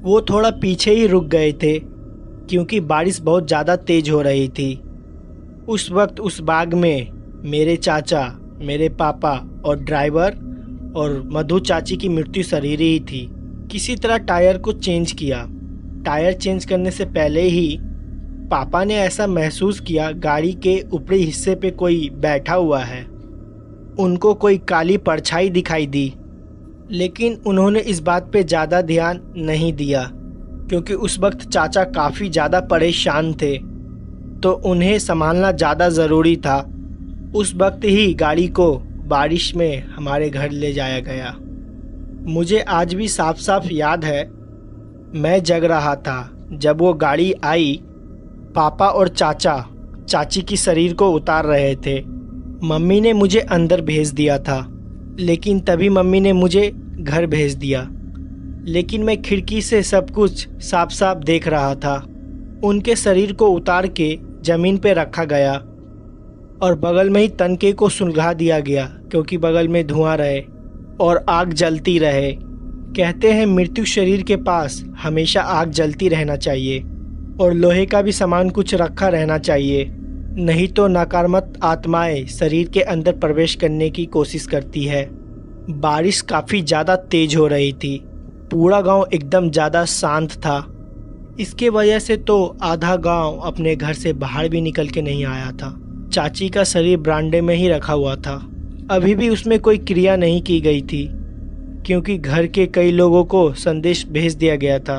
वो थोड़ा पीछे ही रुक गए थे क्योंकि बारिश बहुत ज़्यादा तेज हो रही थी। उस वक्त उस बाग में मेरे चाचा, मेरे पापा और ड्राइवर और मधु चाची की मृत्यु शरीर ही थी। किसी तरह टायर को चेंज किया। टायर चेंज करने से पहले ही पापा ने ऐसा महसूस किया गाड़ी के ऊपरी हिस्से पे कोई बैठा हुआ है। उनको कोई काली परछाई दिखाई दी, लेकिन उन्होंने इस बात पे ज़्यादा ध्यान नहीं दिया क्योंकि उस वक्त चाचा काफ़ी ज़्यादा परेशान थे तो उन्हें संभालना ज़्यादा ज़रूरी था। उस वक्त ही गाड़ी को बारिश में हमारे घर ले जाया गया। मुझे आज भी साफ साफ याद है, मैं जग रहा था जब वो गाड़ी आई। पापा और चाचा चाची की शरीर को उतार रहे थे। मम्मी ने मुझे अंदर भेज दिया था, लेकिन तभी मम्मी ने मुझे घर भेज दिया। लेकिन मैं खिड़की से सब कुछ साफ साफ देख रहा था। उनके शरीर को उतार के ज़मीन पे रखा गया और बगल में ही तनके को सुलगा दिया गया क्योंकि बगल में धुआं रहे और आग जलती रहे। कहते हैं मृत्यु शरीर के पास हमेशा आग जलती रहना चाहिए और लोहे का भी सामान कुछ रखा रहना चाहिए, नहीं तो नकारात्मक आत्माएं शरीर के अंदर प्रवेश करने की कोशिश करती है। बारिश काफ़ी ज़्यादा तेज हो रही थी। पूरा गांव एकदम ज़्यादा शांत था। इसके वजह से तो आधा गांव अपने घर से बाहर भी निकल के नहीं आया था। चाची का शरीर बरामदे में ही रखा हुआ था। अभी भी उसमें कोई क्रिया नहीं की गई थी क्योंकि घर के कई लोगों को संदेश भेज दिया गया था।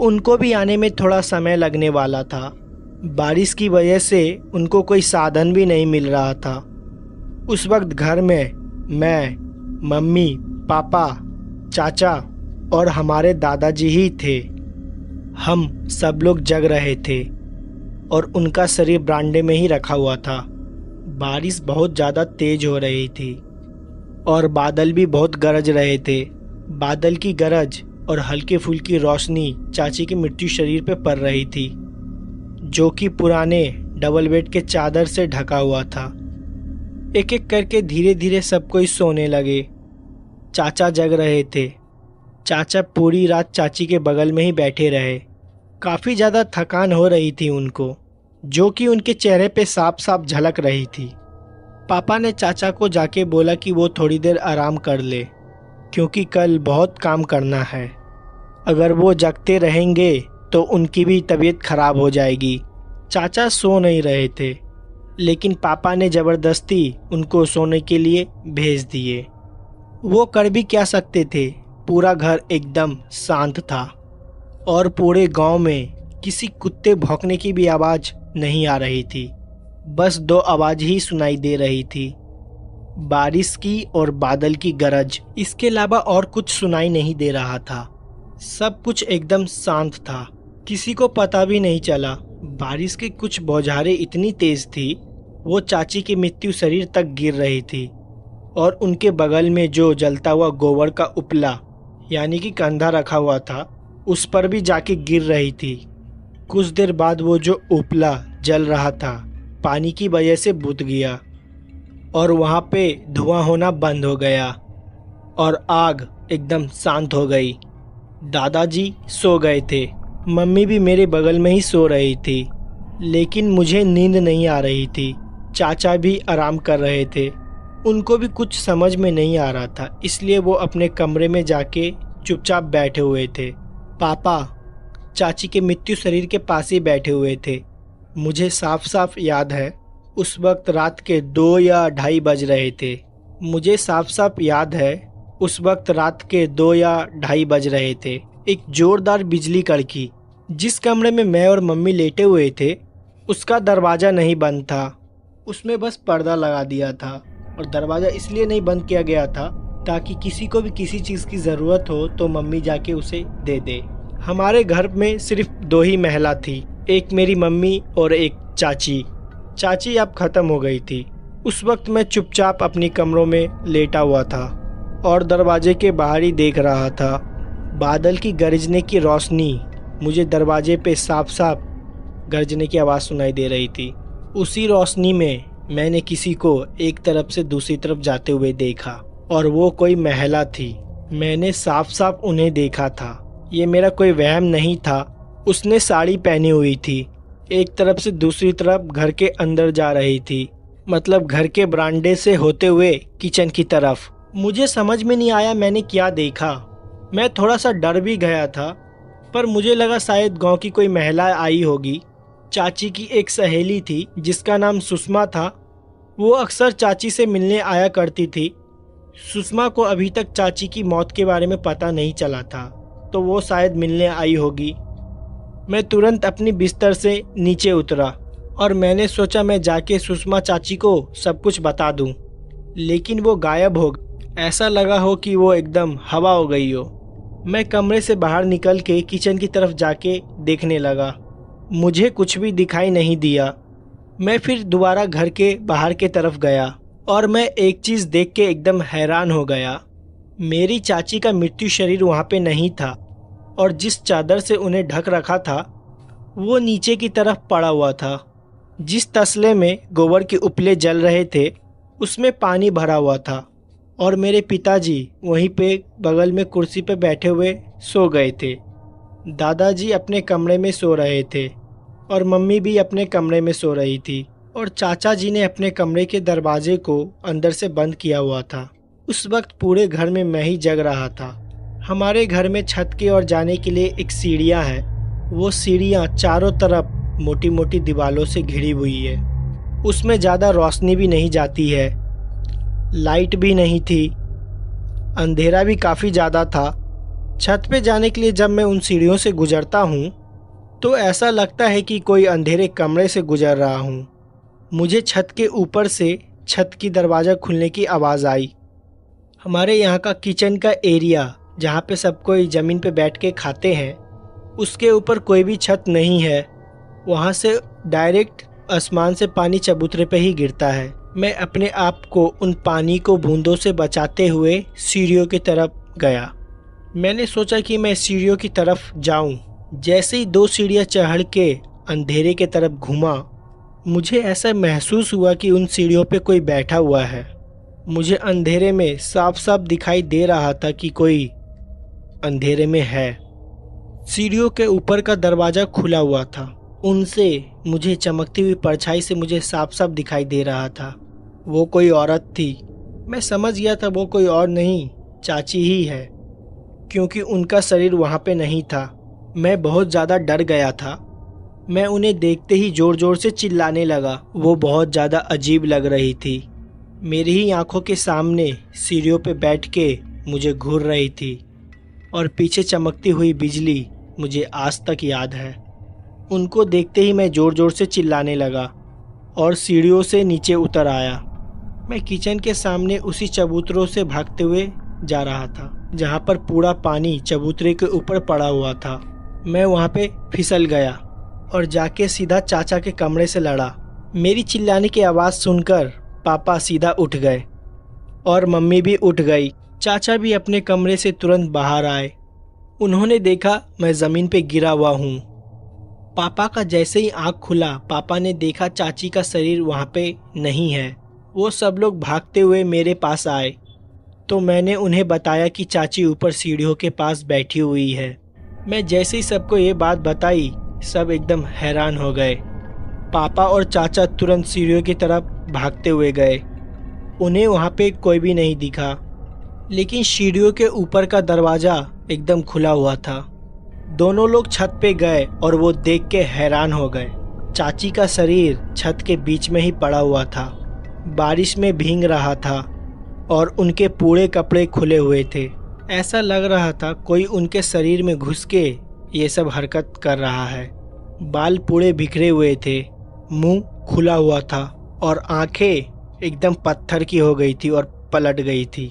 उनको भी आने में थोड़ा समय लगने वाला था। बारिश की वजह से उनको कोई साधन भी नहीं मिल रहा था। उस वक्त घर में मैं, मम्मी, पापा, चाचा और हमारे दादाजी ही थे। हम सब लोग जग रहे थे और उनका शरीर बरामदे में ही रखा हुआ था। बारिश बहुत ज़्यादा तेज हो रही थी और बादल भी बहुत गरज रहे थे। बादल की गरज और हल्की फुल्की रोशनी चाची के मृत्यु शरीर पर पड़ रही थी, जो कि पुराने डबल बेड के चादर से ढका हुआ था। एक एक करके धीरे धीरे सब कोई सोने लगे। चाचा जग रहे थे। चाचा पूरी रात चाची के बगल में ही बैठे रहे। काफ़ी ज़्यादा थकान हो रही थी उनको, जो कि उनके चेहरे पे साफ साफ झलक रही थी। पापा ने चाचा को जाके बोला कि वो थोड़ी देर आराम कर ले, क्योंकि कल बहुत काम करना है। अगर वो जगते रहेंगे तो उनकी भी तबीयत खराब हो जाएगी। चाचा सो नहीं रहे थे, लेकिन पापा ने ज़बरदस्ती उनको सोने के लिए भेज दिए। वो कर भी क्या सकते थे, पूरा घर एकदम शांत था और पूरे गांव में किसी कुत्ते भौंकने की भी आवाज़ नहीं आ रही थी। बस दो आवाज़ ही सुनाई दे रही थी, बारिश की और बादल की गरज। इसके अलावा और कुछ सुनाई नहीं दे रहा था। सब कुछ एकदम शांत था। किसी को पता भी नहीं चला। बारिश की कुछ बौछारें इतनी तेज थी, वो चाची के मृत्यु शरीर तक गिर रही थी और उनके बगल में जो जलता हुआ गोबर का उपला यानी कि कंधा रखा हुआ था, उस पर भी जाके गिर रही थी। कुछ देर बाद वो जो उपला जल रहा था, पानी की वजह से बुझ गया और वहाँ पे धुआं होना बंद हो गया और आग एकदम शांत हो गई। दादाजी सो गए थे। मम्मी भी मेरे बगल में ही सो रही थी, लेकिन मुझे नींद नहीं आ रही थी। चाचा भी आराम कर रहे थे। उनको भी कुछ समझ में नहीं आ रहा था, इसलिए वो अपने कमरे में जाके चुपचाप बैठे हुए थे। पापा चाची के मृत्यु शरीर के पास ही बैठे हुए थे। मुझे साफ साफ याद है, उस वक्त रात के 2 या 2:30 बज रहे थे। मुझे साफ साफ याद है, उस वक्त रात के 2 या 2:30 बज रहे थे। एक जोरदार बिजली कड़की। जिस कमरे में मैं और मम्मी लेटे हुए थे, उसका दरवाज़ा नहीं बंद था, उसमें बस पर्दा लगा दिया था और दरवाज़ा इसलिए नहीं बंद किया गया था ताकि किसी को भी किसी चीज़ की ज़रूरत हो तो मम्मी जाके उसे दे दे। हमारे घर में सिर्फ 2 ही महिला थी, एक मेरी मम्मी और एक चाची। चाची अब ख़त्म हो गई थी। उस वक्त मैं चुपचाप अपनी कमरों में लेटा हुआ था और दरवाजे के बाहर ही देख रहा था। बादल की गरजने की रोशनी, मुझे दरवाजे पे साफ साफ गरजने की आवाज़ सुनाई दे रही थी। उसी रोशनी में मैंने किसी को एक तरफ से दूसरी तरफ जाते हुए देखा और वो कोई महिला थी। मैंने साफ साफ उन्हें देखा था। ये मेरा कोई वहम नहीं था। उसने साड़ी पहनी हुई थी, एक तरफ से दूसरी तरफ घर के अंदर जा रही थी, मतलब घर के बरामदे से होते हुए किचन की तरफ। मुझे समझ में नहीं आया मैंने क्या देखा। मैं थोड़ा सा डर भी गया था, पर मुझे लगा शायद गांव की कोई महिला आई होगी। चाची की एक सहेली थी जिसका नाम सुषमा था। वो अक्सर चाची से मिलने आया करती थी। सुषमा को अभी तक चाची की मौत के बारे में पता नहीं चला था, तो वो शायद मिलने आई होगी। मैं तुरंत अपनी बिस्तर से नीचे उतरा और मैंने सोचा मैं जाके सुषमा चाची को सब कुछ बता दूं, लेकिन वो गायब हो गई। ऐसा लगा हो कि वो एकदम हवा हो गई हो। मैं कमरे से बाहर निकल के किचन की तरफ जाके देखने लगा। मुझे कुछ भी दिखाई नहीं दिया। मैं फिर दोबारा घर के बाहर के तरफ गया और मैं एक चीज़ देख के एकदम हैरान हो गया। मेरी चाची का मृत्यु शरीर वहाँ पे नहीं था और जिस चादर से उन्हें ढक रखा था वो नीचे की तरफ पड़ा हुआ था। जिस तसले में गोबर के उपले जल रहे थे उसमें पानी भरा हुआ था और मेरे पिताजी वहीं पे बगल में कुर्सी पे बैठे हुए सो गए थे। दादाजी अपने कमरे में सो रहे थे और मम्मी भी अपने कमरे में सो रही थी और चाचा जी ने अपने कमरे के दरवाजे को अंदर से बंद किया हुआ था। उस वक्त पूरे घर में मैं ही जग रहा था। हमारे घर में छत की ओर जाने के लिए एक सीढ़ियाँ हैं। वो सीढ़ियाँ चारों तरफ मोटी मोटी दीवारों से घिरी हुई है। उसमें ज़्यादा रोशनी भी नहीं जाती है, लाइट भी नहीं थी, अंधेरा भी काफ़ी ज़्यादा था। छत पे जाने के लिए जब मैं उन सीढ़ियों से गुजरता हूँ तो ऐसा लगता है कि कोई अंधेरे कमरे से गुजर रहा हूँ। मुझे छत के ऊपर से छत की दरवाज़ा खुलने की आवाज़ आई। हमारे यहाँ का किचन का एरिया जहाँ पे सब कोई ज़मीन पे बैठ के खाते हैं, उसके ऊपर कोई भी छत नहीं है। वहाँ से डायरेक्ट आसमान से पानी चबूतरे पे ही गिरता है। मैं अपने आप को उन पानी को बूंदों से बचाते हुए सीढ़ियों की तरफ गया। मैंने सोचा कि मैं सीढ़ियों की तरफ जाऊं। जैसे ही 2 सीढ़ियाँ चढ़ के अंधेरे की तरफ घूमा, मुझे ऐसा महसूस हुआ कि उन सीढ़ियों पे कोई बैठा हुआ है। मुझे अंधेरे में साफ साफ दिखाई दे रहा था कि कोई अंधेरे में है। सीढ़ियों के ऊपर का दरवाज़ा खुला हुआ था। उनसे मुझे चमकती हुई परछाई से मुझे साफ साफ दिखाई दे रहा था वो कोई औरत थी। मैं समझ गया था वो कोई और नहीं, चाची ही है, क्योंकि उनका शरीर वहाँ पे नहीं था। मैं बहुत ज़्यादा डर गया था। मैं उन्हें देखते ही ज़ोर ज़ोर से चिल्लाने लगा। वो बहुत ज़्यादा अजीब लग रही थी। मेरी ही आंखों के सामने सीढ़ियों पे बैठ के मुझे घूर रही थी और पीछे चमकती हुई बिजली मुझे आज तक याद है। उनको देखते ही मैं ज़ोर ज़ोर से चिल्लाने लगा और सीढ़ियों से नीचे उतर आया। मैं किचन के सामने उसी चबूतरों से भागते हुए जा रहा था जहाँ पर पूरा पानी चबूतरे के ऊपर पड़ा हुआ था। मैं वहाँ पे फिसल गया और जाके सीधा चाचा के कमरे से लड़ा। मेरी चिल्लाने की आवाज़ सुनकर पापा सीधा उठ गए और मम्मी भी उठ गई। चाचा भी अपने कमरे से तुरंत बाहर आए। उन्होंने देखा मैं ज़मीन पे गिरा हुआ हूँ। पापा का जैसे ही आँख खुला, पापा ने देखा चाची का शरीर वहाँ पे नहीं है। वो सब लोग भागते हुए मेरे पास आए तो मैंने उन्हें बताया कि चाची ऊपर सीढ़ियों के पास बैठी हुई है। मैं जैसे ही सबको ये बात बताई, सब एकदम हैरान हो गए। पापा और चाचा तुरंत सीढ़ियों की तरफ भागते हुए गए। उन्हें वहाँ पे कोई भी नहीं दिखा, लेकिन सीढ़ियों के ऊपर का दरवाज़ा एकदम खुला हुआ था। दोनों लोग छत पे गए और वो देख के हैरान हो गए। चाची का शरीर छत के बीच में ही पड़ा हुआ था, बारिश में भीग रहा था और उनके पूरे कपड़े खुले हुए थे। ऐसा लग रहा था कोई उनके शरीर में घुस के ये सब हरकत कर रहा है। बाल पूरे बिखरे हुए थे, मुंह खुला हुआ था और आंखें एकदम पत्थर की हो गई थी और पलट गई थी।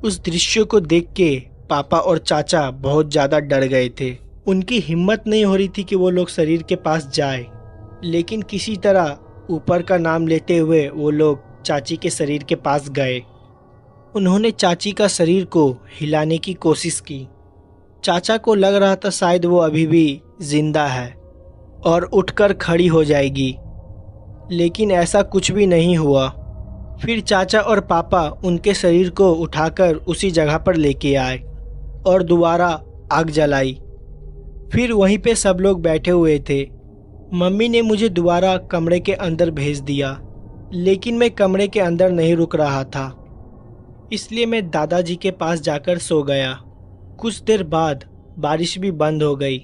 उस दृश्य को देख के पापा और चाचा बहुत ज़्यादा डर गए थे। उनकी हिम्मत नहीं हो रही थी कि वो लोग शरीर के पास जाए, लेकिन किसी तरह ऊपर का नाम लेते हुए वो लोग चाची के शरीर के पास गए। उन्होंने चाची का शरीर को हिलाने की कोशिश की। चाचा को लग रहा था शायद वो अभी भी जिंदा है और उठकर खड़ी हो जाएगी, लेकिन ऐसा कुछ भी नहीं हुआ। फिर चाचा और पापा उनके शरीर को उठाकर उसी जगह पर लेके आए और दोबारा आग जलाई। फिर वहीं पे सब लोग बैठे हुए थे। मम्मी ने मुझे दोबारा कमरे के अंदर भेज दिया, लेकिन मैं कमरे के अंदर नहीं रुक रहा था, इसलिए मैं दादाजी के पास जाकर सो गया। कुछ देर बाद बारिश भी बंद हो गई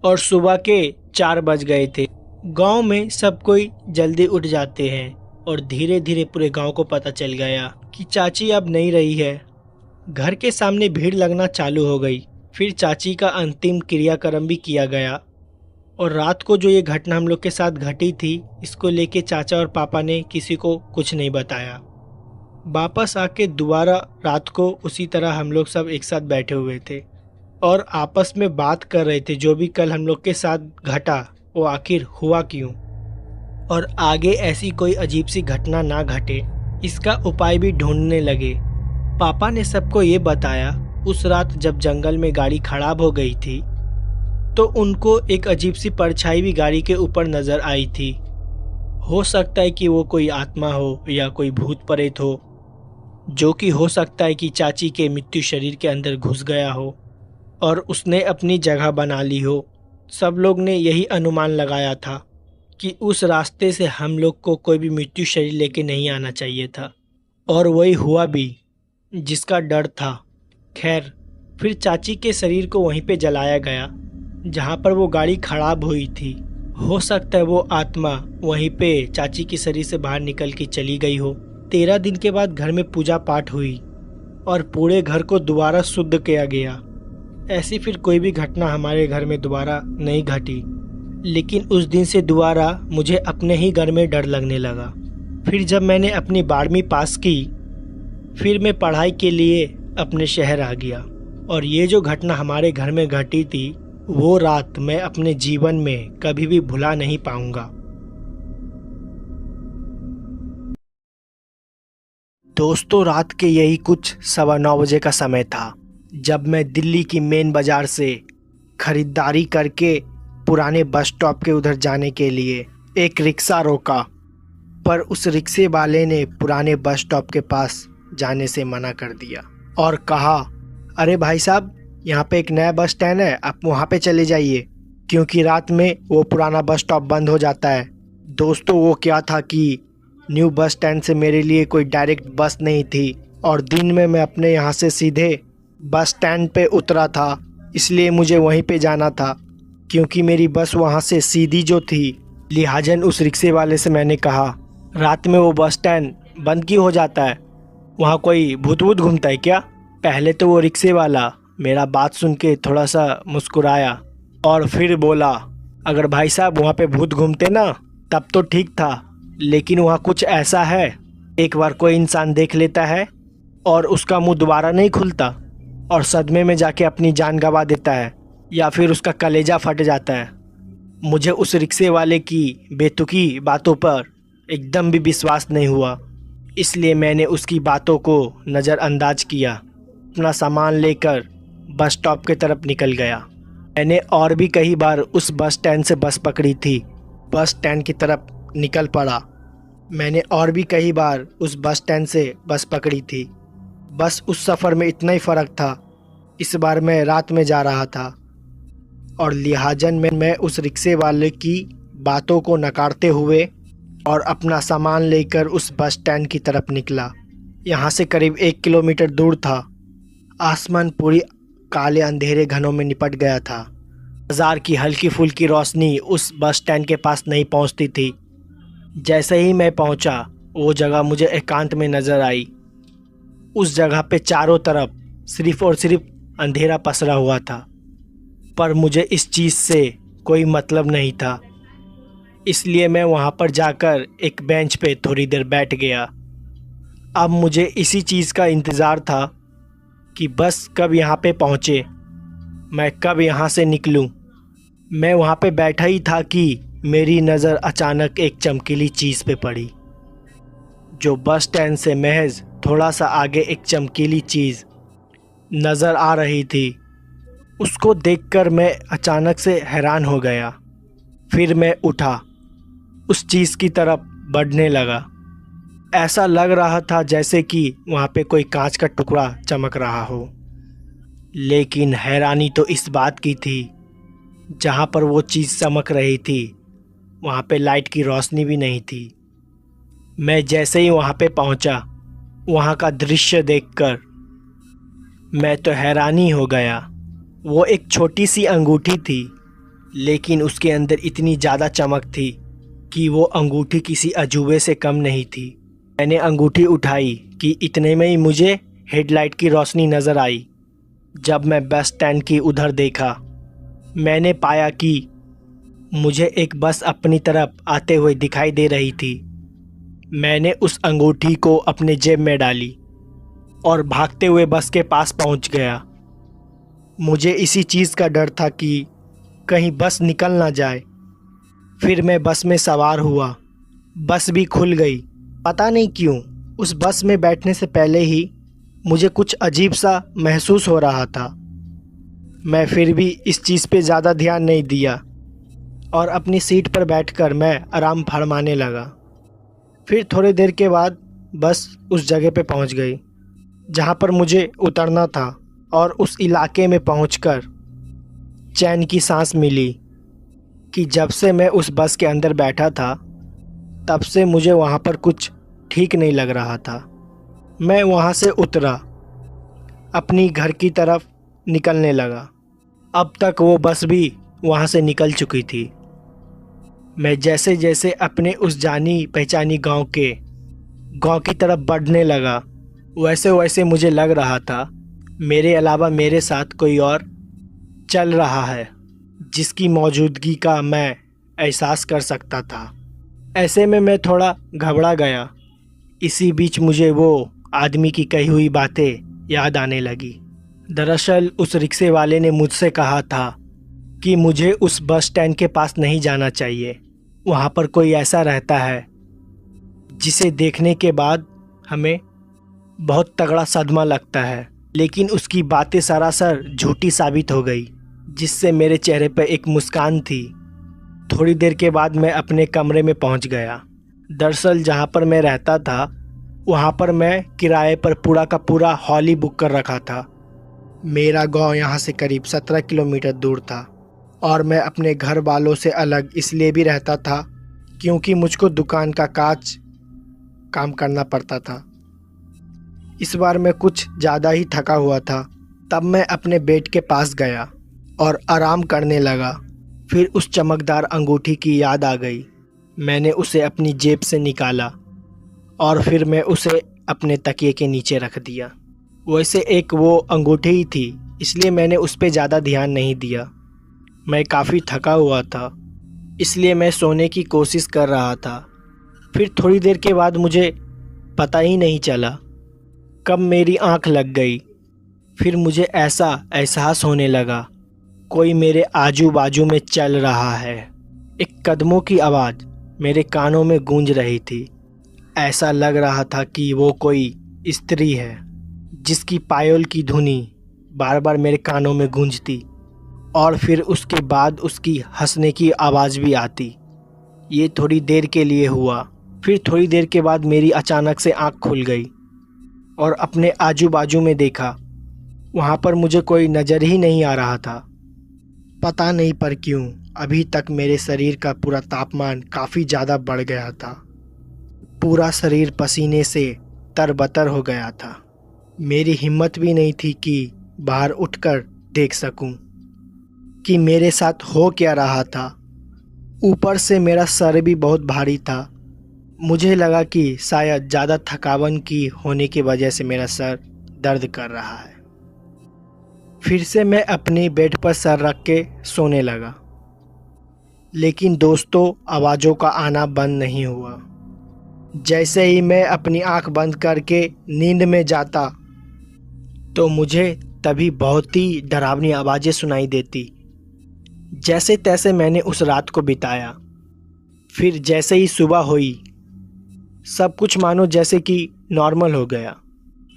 और सुबह के 4 बज गए थे। गांव में सब कोई जल्दी उठ जाते हैं और धीरे धीरे पूरे गांव को पता चल गया कि चाची अब नहीं रही है। घर के सामने भीड़ लगना चालू हो गई। फिर चाची का अंतिम क्रियाक्रम भी किया गया और रात को जो ये घटना हम लोग के साथ घटी थी, इसको लेके चाचा और पापा ने किसी को कुछ नहीं बताया। वापस आके दोबारा रात को उसी तरह हम लोग सब एक साथ बैठे हुए थे और आपस में बात कर रहे थे जो भी कल हम लोग के साथ घटा वो आखिर हुआ क्यों और आगे ऐसी कोई अजीब सी घटना ना घटे, इसका उपाय भी ढूंढने लगे। पापा ने सबको ये बताया उस रात जब जंगल में गाड़ी खराब हो गई थी तो उनको एक अजीब सी परछाई भी गाड़ी के ऊपर नजर आई थी। हो सकता है कि वो कोई आत्मा हो या कोई भूत प्रेत हो, जो कि हो सकता है कि चाची के मृत्यु शरीर के अंदर घुस गया हो और उसने अपनी जगह बना ली हो। सब लोग ने यही अनुमान लगाया था कि उस रास्ते से हम लोग को कोई भी मृत्यु शरीर लेके नहीं आना चाहिए था और वही हुआ भी, जिसका डर था। खैर, फिर चाची के शरीर को वहीं पे जलाया गया जहाँ पर वो गाड़ी खराब हुई थी। हो सकता है वो आत्मा वहीं पे चाची के शरीर से बाहर निकल के चली गई हो। 13 दिन के बाद घर में पूजा पाठ हुई और पूरे घर को दोबारा शुद्ध किया गया। ऐसी फिर कोई भी घटना हमारे घर में दोबारा नहीं घटी, लेकिन उस दिन से दोबारा मुझे अपने ही घर में डर लगने लगा। फिर जब मैंने अपनी 12वीं पास की, फिर मैं पढ़ाई के लिए अपने शहर आ गया। और ये जो घटना हमारे घर में घटी थी, वो रात मैं अपने जीवन में कभी भी भुला नहीं पाऊंगा। दोस्तों, रात के यही कुछ 9:15 बजे का समय था जब मैं दिल्ली की मेन बाज़ार से खरीदारी करके पुराने बस स्टॉप के उधर जाने के लिए एक रिक्शा रोका, पर उस रिक्शे वाले ने पुराने बस स्टॉप के पास जाने से मना कर दिया और कहा, अरे भाई साहब, यहाँ पे एक नया बस स्टैंड है, आप वहाँ पे चले जाइए, क्योंकि रात में वो पुराना बस स्टॉप बंद हो जाता है। दोस्तों, वो क्या था कि न्यू बस स्टैंड से मेरे लिए कोई डायरेक्ट बस नहीं थी और दिन में मैं अपने यहाँ से सीधे बस स्टैंड पे उतरा था, इसलिए मुझे वहीं पे जाना था, क्योंकि मेरी बस वहाँ से सीधी जो थी। लिहाजन उस रिक्शे वाले से मैंने कहा, रात में वो बस स्टैंड बंद क्यों हो जाता है? वहाँ कोई भूत वूत घूमता है क्या? पहले तो वो रिक्शे वाला मेरा बात सुन के थोड़ा सा मुस्कुराया और फिर बोला, अगर भाई साहब वहाँ पे भूत घूमते ना तब तो ठीक था, लेकिन वहाँ कुछ ऐसा है, एक बार कोई इंसान देख लेता है और उसका मुंह दोबारा नहीं खुलता और सदमे में जाके अपनी जान गंवा देता है या फिर उसका कलेजा फट जाता है। मुझे उस रिक्शे वाले की बेतुकी बातों पर एकदम भी विश्वास नहीं हुआ, इसलिए मैंने उसकी बातों को नज़रअंदाज किया, अपना सामान लेकर बस स्टॉप की तरफ निकल गया। मैंने और भी कई बार उस बस स्टैंड से बस पकड़ी थी, बस स्टैंड की तरफ निकल पड़ा। मैंने और भी कई बार उस बस स्टैंड से बस पकड़ी थी, बस उस सफ़र में इतना ही फ़र्क था, इस बार मैं रात में जा रहा था और लिहाजन में मैं उस रिक्शे वाले की बातों को नकारते हुए और अपना सामान लेकर उस बस स्टैंड की तरफ निकला। यहाँ से करीब 1 किलोमीटर दूर था। आसमान पूरी काले अंधेरे घनों में निपट गया था। बाजार की हल्की फुल्की रोशनी उस बस स्टैंड के पास नहीं पहुँचती थी। जैसे ही मैं पहुँचा, वो जगह मुझे एकांत में नज़र आई। उस जगह पे चारों तरफ सिर्फ और सिर्फ अंधेरा पसरा हुआ था, पर मुझे इस चीज़ से कोई मतलब नहीं था, इसलिए मैं वहाँ पर जाकर एक बेंच पे थोड़ी देर बैठ गया। अब मुझे इसी चीज़ का इंतज़ार था कि बस कब यहाँ पे पहुँचे, मैं कब यहाँ से निकलूँ। मैं वहाँ पे बैठा ही था कि मेरी नज़र अचानक एक चमकीली चीज़ पे पड़ी, जो बस स्टैंड से महज थोड़ा सा आगे एक चमकीली चीज़ नज़र आ रही थी। उसको देखकर मैं अचानक से हैरान हो गया। फिर मैं उठा, उस चीज़ की तरफ बढ़ने लगा। ऐसा लग रहा था जैसे कि वहाँ पे कोई कांच का टुकड़ा चमक रहा हो, लेकिन हैरानी तो इस बात की थी, जहाँ पर वो चीज़ चमक रही थी वहाँ पे लाइट की रोशनी भी नहीं थी। मैं जैसे ही वहाँ पे पहुँचा, वहाँ का दृश्य देखकर मैं तो हैरान ही हो गया। वो एक छोटी सी अंगूठी थी, लेकिन उसके अंदर इतनी ज़्यादा चमक थी कि वो अंगूठी किसी अजूबे से कम नहीं थी। मैंने अंगूठी उठाई कि इतने में ही मुझे हेडलाइट की रोशनी नज़र आई। जब मैं बस स्टैंड की उधर देखा, मैंने पाया कि मुझे एक बस अपनी तरफ आते हुए दिखाई दे रही थी। मैंने उस अंगूठी को अपने जेब में डाली और भागते हुए बस के पास पहुंच गया। मुझे इसी चीज़ का डर था कि कहीं बस निकल ना जाए। फिर मैं बस में सवार हुआ। बस भी खुल गई। पता नहीं क्यों उस बस में बैठने से पहले ही मुझे कुछ अजीब सा महसूस हो रहा था। मैं फिर भी इस चीज़ पे ज़्यादा ध्यान नहीं दिया और अपनी सीट पर बैठकर मैं आराम फरमाने लगा। फिर थोड़ी देर के बाद बस उस जगह पे पहुंच गई जहां पर मुझे उतरना था और उस इलाके में पहुंचकर चैन की सांस मिली कि जब से मैं उस बस के अंदर बैठा था तब से मुझे वहां पर कुछ ठीक नहीं लग रहा था। मैं वहां से उतरा, अपनी घर की तरफ निकलने लगा। अब तक वो बस भी वहां से निकल चुकी थी। मैं जैसे जैसे अपने उस जानी पहचानी गांव की तरफ बढ़ने लगा, वैसे वैसे मुझे लग रहा था मेरे अलावा मेरे साथ कोई और चल रहा है, जिसकी मौजूदगी का मैं एहसास कर सकता था। ऐसे में मैं थोड़ा घबरा गया। इसी बीच मुझे वो आदमी की कही हुई बातें याद आने लगी। दरअसल उस रिक्शे वाले ने मुझसे कहा था कि मुझे उस बस स्टैंड के पास नहीं जाना चाहिए। वहाँ पर कोई ऐसा रहता है जिसे देखने के बाद हमें बहुत तगड़ा सदमा लगता है। लेकिन उसकी बातें सरासर झूठी साबित हो गई, जिससे मेरे चेहरे पर एक मुस्कान थी। थोड़ी देर के बाद मैं अपने कमरे में पहुंच गया। दरअसल जहां पर मैं रहता था वहां पर मैं किराए पर पूरा का पूरा हॉल ही बुक कर रखा था। मेरा गांव यहां से करीब 17 किलोमीटर दूर था और मैं अपने घर वालों से अलग इसलिए भी रहता था क्योंकि मुझको दुकान का काम करना पड़ता था। इस बार मैं कुछ ज़्यादा ही थका हुआ था। तब मैं अपने बेड के पास गया और आराम करने लगा। फिर उस चमकदार अंगूठी की याद आ गई। मैंने उसे अपनी जेब से निकाला और फिर मैं उसे अपने तकिए के नीचे रख दिया। वैसे एक वो अंगूठी ही थी, इसलिए मैंने उस पर ज़्यादा ध्यान नहीं दिया। मैं काफ़ी थका हुआ था, इसलिए मैं सोने की कोशिश कर रहा था। फिर थोड़ी देर के बाद मुझे पता ही नहीं चला कब मेरी आंख लग गई। फिर मुझे ऐसा एहसास होने लगा कोई मेरे आजू बाजू में चल रहा है। एक कदमों की आवाज़ मेरे कानों में गूंज रही थी। ऐसा लग रहा था कि वो कोई स्त्री है जिसकी पायल की धुनी बार बार मेरे कानों में गूंजती और फिर उसके बाद उसकी हंसने की आवाज़ भी आती। ये थोड़ी देर के लिए हुआ। फिर थोड़ी देर के बाद मेरी अचानक से आँख खुल गई और अपने आजू बाजू में देखा। वहाँ पर मुझे कोई नज़र ही नहीं आ रहा था। पता नहीं पर क्यों अभी तक मेरे शरीर का पूरा तापमान काफ़ी ज़्यादा बढ़ गया था। पूरा शरीर पसीने से तरबतर हो गया था। मेरी हिम्मत भी नहीं थी कि बाहर उठकर देख सकूं कि मेरे साथ हो क्या रहा था। ऊपर से मेरा सर भी बहुत भारी था। मुझे लगा कि शायद ज़्यादा थकावन की होने की वजह से मेरा सर दर्द कर रहा है। फिर से मैं अपनी बेड पर सर रख के सोने लगा, लेकिन दोस्तों आवाज़ों का आना बंद नहीं हुआ। जैसे ही मैं अपनी आंख बंद करके नींद में जाता तो मुझे तभी बहुत ही डरावनी आवाज़ें सुनाई देती। जैसे तैसे मैंने उस रात को बिताया। फिर जैसे ही सुबह हुई सब कुछ मानो जैसे कि नॉर्मल हो गया।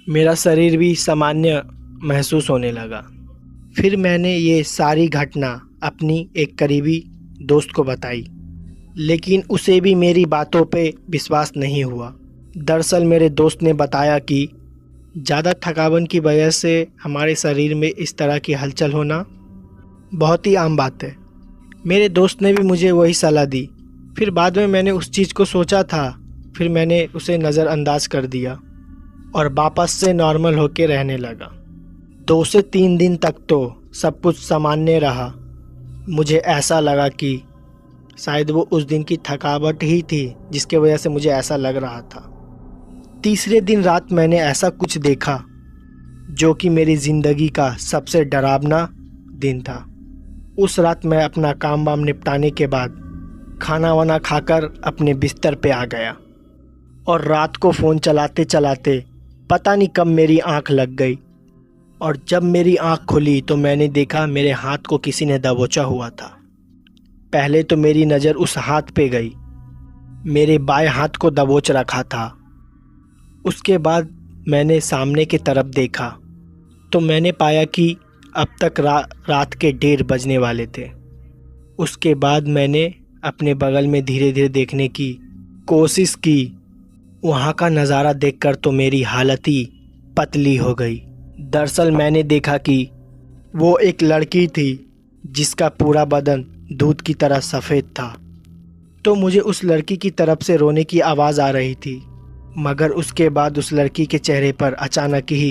मेरा शरीर भी सामान्य महसूस होने लगा। फिर मैंने ये सारी घटना अपनी एक करीबी दोस्त को बताई, लेकिन उसे भी मेरी बातों पे विश्वास नहीं हुआ। दरअसल मेरे दोस्त ने बताया कि ज़्यादा थकावन की वजह से हमारे शरीर में इस तरह की हलचल होना बहुत ही आम बात है। मेरे दोस्त ने भी मुझे वही सलाह दी। फिर बाद में मैंने उस चीज़ को सोचा था, फिर मैंने उसे नज़रअंदाज कर दिया और वापस से नॉर्मल होके रहने लगा। 2 से 3 दिन तक तो सब कुछ सामान्य रहा। मुझे ऐसा लगा कि शायद वो उस दिन की थकावट ही थी जिसके वजह से मुझे ऐसा लग रहा था। तीसरे दिन रात मैंने ऐसा कुछ देखा जो कि मेरी ज़िंदगी का सबसे डरावना दिन था। उस रात मैं अपना काम वाम निपटाने के बाद खाना वाना खाकर अपने बिस्तर पे आ गया और रात को फ़ोन चलाते चलाते पता नहीं कब मेरी आंख लग गई। और जब मेरी आंख खुली तो मैंने देखा मेरे हाथ को किसी ने दबोचा हुआ था। पहले तो मेरी नज़र उस हाथ पे गई। मेरे बाएं हाथ को दबोच रखा था। उसके बाद मैंने सामने की तरफ देखा तो मैंने पाया कि अब तक रात के 1:30 बजने वाले थे। उसके बाद मैंने अपने बगल में धीरे धीरे देखने की कोशिश की। वहाँ का नज़ारा देखकर तो मेरी हालत ही पतली हो गई। दरअसल मैंने देखा कि वो एक लड़की थी जिसका पूरा बदन दूध की तरह सफ़ेद था। तो मुझे उस लड़की की तरफ से रोने की आवाज़ आ रही थी, मगर उसके बाद उस लड़की के चेहरे पर अचानक ही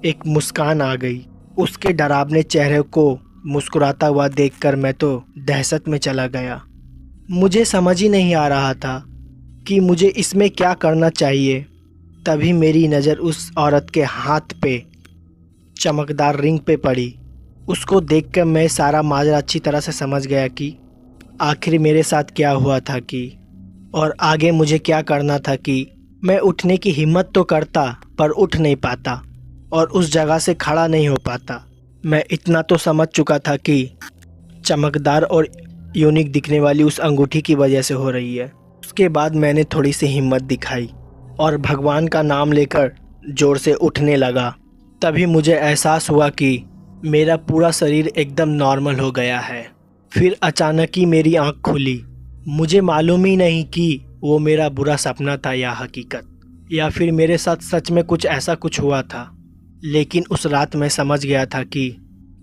एक मुस्कान आ गई। उसके डरावने चेहरे को मुस्कुराता हुआ देखकर मैं तो दहशत में चला गया। मुझे समझ ही नहीं आ रहा था कि मुझे इसमें क्या करना चाहिए। तभी मेरी नज़र उस औरत के हाथ पे चमकदार रिंग पे पड़ी। उसको देखकर मैं सारा माजरा अच्छी तरह से समझ गया कि आखिर मेरे साथ क्या हुआ था कि और आगे मुझे क्या करना था कि मैं उठने की हिम्मत तो करता पर उठ नहीं पाता और उस जगह से खड़ा नहीं हो पाता। मैं इतना तो समझ चुका था कि चमकदार और यूनिक दिखने वाली उस अंगूठी की वजह से हो रही है। उसके बाद मैंने थोड़ी सी हिम्मत दिखाई और भगवान का नाम लेकर जोर से उठने लगा। तभी मुझे एहसास हुआ कि मेरा पूरा शरीर एकदम नॉर्मल हो गया है। फिर अचानक ही मेरी आंख खुली। मुझे मालूम ही नहीं कि वो मेरा बुरा सपना था या हकीकत, या फिर मेरे साथ सच में कुछ ऐसा कुछ हुआ था। लेकिन उस रात मैं समझ गया था कि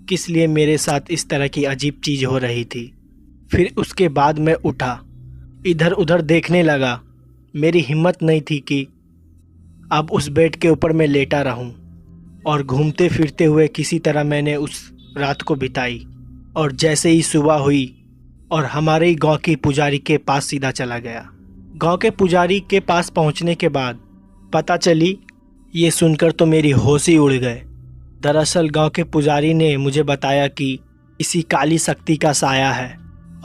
किस लिए मेरे साथ इस तरह की अजीब चीज़ हो रही थी। फिर उसके बाद मैं उठा, इधर उधर देखने लगा। मेरी हिम्मत नहीं थी कि अब उस बेड के ऊपर मैं लेटा रहूं, और घूमते फिरते हुए किसी तरह मैंने उस रात को बिताई। और जैसे ही सुबह हुई और हमारे ही गांव के पुजारी के पास सीधा चला गया। गांव के पुजारी के पास पहुंचने के बाद पता चली, ये सुनकर तो मेरी होश ही उड़ गए। दरअसल गांव के पुजारी ने मुझे बताया कि किसी काली शक्ति का साया है,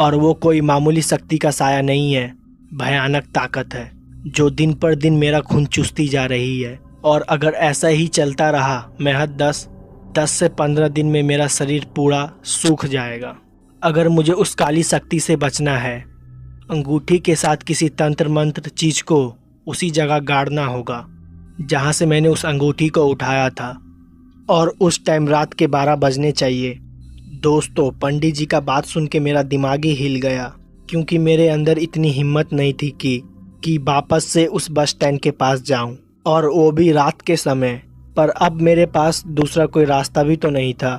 और वो कोई मामूली शक्ति का साया नहीं है, भयानक ताकत है जो दिन पर दिन मेरा खून चूसती जा रही है। और अगर ऐसा ही चलता रहा महज 10 से 15 दिन में मेरा शरीर पूरा सूख जाएगा। अगर मुझे उस काली शक्ति से बचना है, अंगूठी के साथ किसी तंत्र मंत्र चीज को उसी जगह गाड़ना होगा जहां से मैंने उस अंगूठी को उठाया था। और उस टाइम रात के 12 बजने चाहिए। दोस्तों, पंडित जी का बात सुन के मेरा दिमाग ही हिल गया, क्योंकि मेरे अंदर इतनी हिम्मत नहीं थी कि वापस से उस बस स्टैंड के पास जाऊं, और वो भी रात के समय। पर अब मेरे पास दूसरा कोई रास्ता भी तो नहीं था,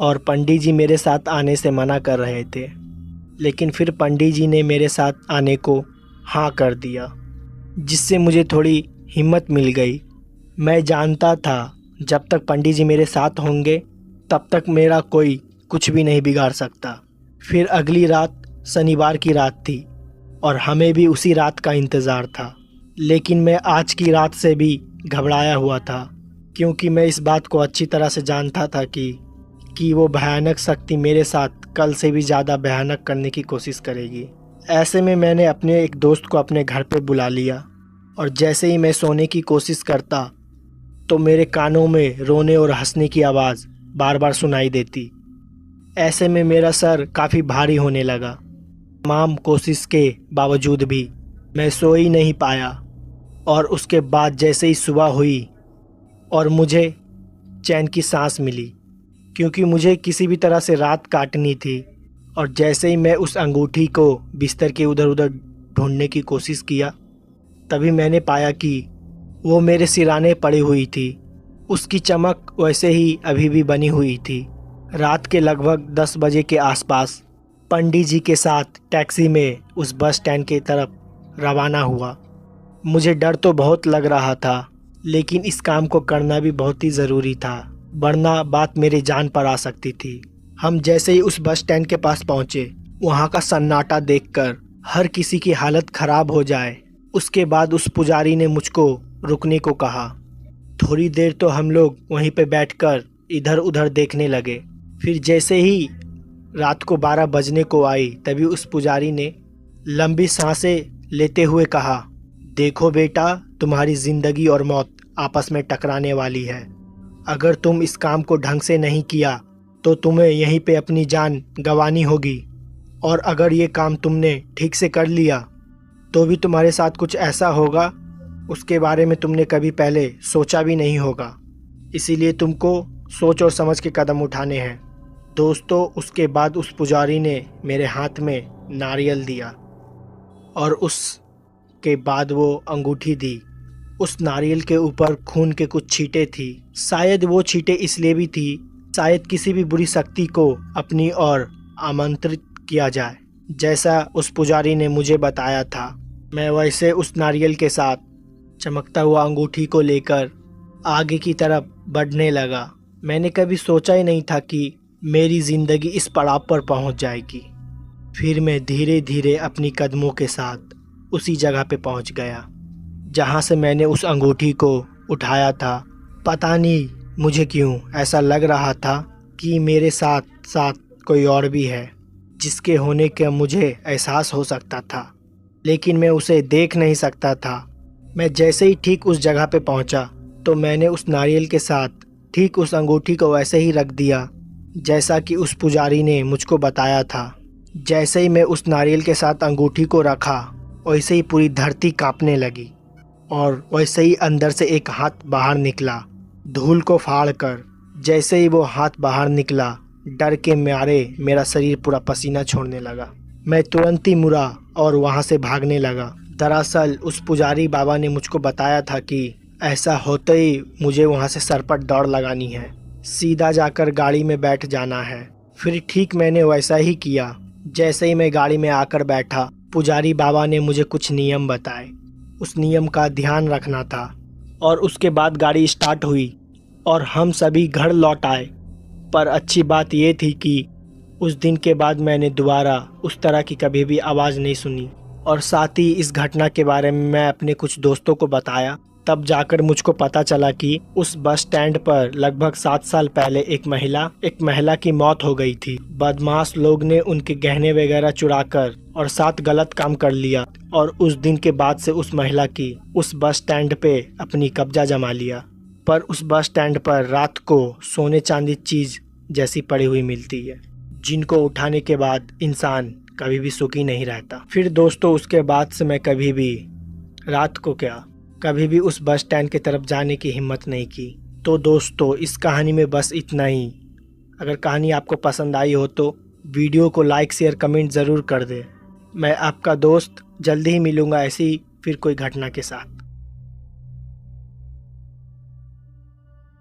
और पंडित जी मेरे साथ आने से मना कर रहे थे। लेकिन फिर पंडित जी ने मेरे साथ आने को हाँ कर दिया, जिससे मुझे थोड़ी हिम्मत मिल गई। मैं जानता था जब तक पंडित जी मेरे साथ होंगे तब तक मेरा कोई कुछ भी नहीं बिगाड़ सकता। फिर अगली रात शनिवार की रात थी और हमें भी उसी रात का इंतज़ार था। लेकिन मैं आज की रात से भी घबराया हुआ था, क्योंकि मैं इस बात को अच्छी तरह से जानता था कि वो भयानक शक्ति मेरे साथ कल से भी ज़्यादा भयानक करने की कोशिश करेगी। ऐसे में मैंने अपने एक दोस्त को अपने घर पे बुला लिया, और जैसे ही मैं सोने की कोशिश करता तो मेरे कानों में रोने और हंसने की आवाज़ बार बार सुनाई देती। ऐसे में मेरा सर काफ़ी भारी होने लगा। तमाम कोशिश के बावजूद भी मैं सो ही नहीं पाया। और उसके बाद जैसे ही सुबह हुई और मुझे चैन की सांस मिली, क्योंकि मुझे किसी भी तरह से रात काटनी थी। और जैसे ही मैं उस अंगूठी को बिस्तर के उधर उधर ढूंढने की कोशिश किया, तभी मैंने पाया कि वो मेरे सिराने पड़ी हुई थी। उसकी चमक वैसे ही अभी भी बनी हुई थी। रात के लगभग 10 बजे के आसपास पंडित जी के साथ टैक्सी में उस बस स्टैंड की तरफ रवाना हुआ। मुझे डर तो बहुत लग रहा था, लेकिन इस काम को करना भी बहुत ही ज़रूरी था, वरना बात मेरी जान पर आ सकती थी। हम जैसे ही उस बस स्टैंड के पास पहुँचे, वहाँ का सन्नाटा देखकर हर किसी की हालत ख़राब हो जाए। उसके बाद उस पुजारी ने मुझको रुकने को कहा। थोड़ी देर तो हम लोग वहीं पे बैठकर इधर उधर देखने लगे। फिर जैसे ही रात को 12 बजने को आई, तभी उस पुजारी ने लंबी सांसें लेते हुए कहा, देखो बेटा, तुम्हारी ज़िंदगी और मौत आपस में टकराने वाली है। अगर तुम इस काम को ढंग से नहीं किया तो तुम्हें यहीं पे अपनी जान गंवानी होगी, और अगर ये काम तुमने ठीक से कर लिया तो भी तुम्हारे साथ कुछ ऐसा होगा उसके बारे में तुमने कभी पहले सोचा भी नहीं होगा। इसीलिए तुमको सोच और समझ के कदम उठाने हैं। दोस्तों, उसके बाद उस पुजारी ने मेरे हाथ में नारियल दिया और उसके बाद वो अंगूठी दी। उस नारियल के ऊपर खून के कुछ छींटे थी। शायद वो छींटे इसलिए भी थी, शायद किसी भी बुरी शक्ति को अपनी ओर आमंत्रित किया जाए। जैसा उस पुजारी ने मुझे बताया था, मैं वैसे उस नारियल के साथ चमकता हुआ अंगूठी को लेकर आगे की तरफ बढ़ने लगा। मैंने कभी सोचा ही नहीं था कि मेरी ज़िंदगी इस पड़ाव पर पहुंच जाएगी। फिर मैं धीरे धीरे अपनी कदमों के साथ उसी जगह पे पहुंच गया जहां से मैंने उस अंगूठी को उठाया था। पता नहीं मुझे क्यों ऐसा लग रहा था कि मेरे साथ साथ कोई और भी है, जिसके होने का मुझे एहसास हो सकता था। लेकिन मैं उसे देख नहीं सकता था। मैं जैसे ही ठीक उस जगह पे पहुंचा तो मैंने उस नारियल के साथ ठीक उस अंगूठी को वैसे ही रख दिया जैसा कि उस पुजारी ने मुझको बताया था। जैसे ही मैं उस नारियल के साथ अंगूठी को रखा वैसे ही पूरी धरती कांपने लगी और वैसे ही अंदर से एक हाथ बाहर निकला धूल को फाड़ कर। जैसे ही वो हाथ बाहर निकला डर के मारे मेरा शरीर पूरा पसीना छोड़ने लगा। मैं तुरंत ही मुड़ा और वहाँ से भागने लगा। दरअसल उस पुजारी बाबा ने मुझको बताया था कि ऐसा होते ही मुझे वहाँ से सर पर दौड़ लगानी है, सीधा जाकर गाड़ी में बैठ जाना है। फिर ठीक मैंने वैसा ही किया। जैसे ही मैं गाड़ी में आकर बैठा पुजारी बाबा ने मुझे कुछ नियम बताए। उस नियम का ध्यान रखना था और उसके बाद गाड़ी स्टार्ट हुई और हम सभी घर लौट आए। पर अच्छी बात यह थी कि उस दिन के बाद मैंने दोबारा उस तरह की कभी भी आवाज़ नहीं सुनी। और साथ ही इस घटना के बारे में मैं अपने कुछ दोस्तों को बताया। तब जाकर मुझको पता चला कि उस बस स्टैंड पर लगभग 7 साल पहले एक महिला की मौत हो गई थी। बदमाश लोग ने उनके गहने वगैरह चुराकर और साथ गलत काम कर लिया और उस दिन के बाद से उस महिला की उस बस स्टैंड पे अपनी कब्जा जमा लिया। पर उस बस स्टैंड पर रात को सोने चांदी चीज़ जैसी पड़ी हुई मिलती है जिनको उठाने के बाद इंसान कभी भी सुखी नहीं रहता। फिर दोस्तों उसके बाद से मैं कभी भी रात को कभी भी उस बस स्टैंड की तरफ जाने की हिम्मत नहीं की। तो दोस्तों इस कहानी में बस इतना ही। अगर कहानी आपको पसंद आई हो तो वीडियो को लाइक शेयर कमेंट ज़रूर कर दें। मैं आपका दोस्त जल्दी ही मिलूँगा ऐसी फिर कोई घटना के साथ।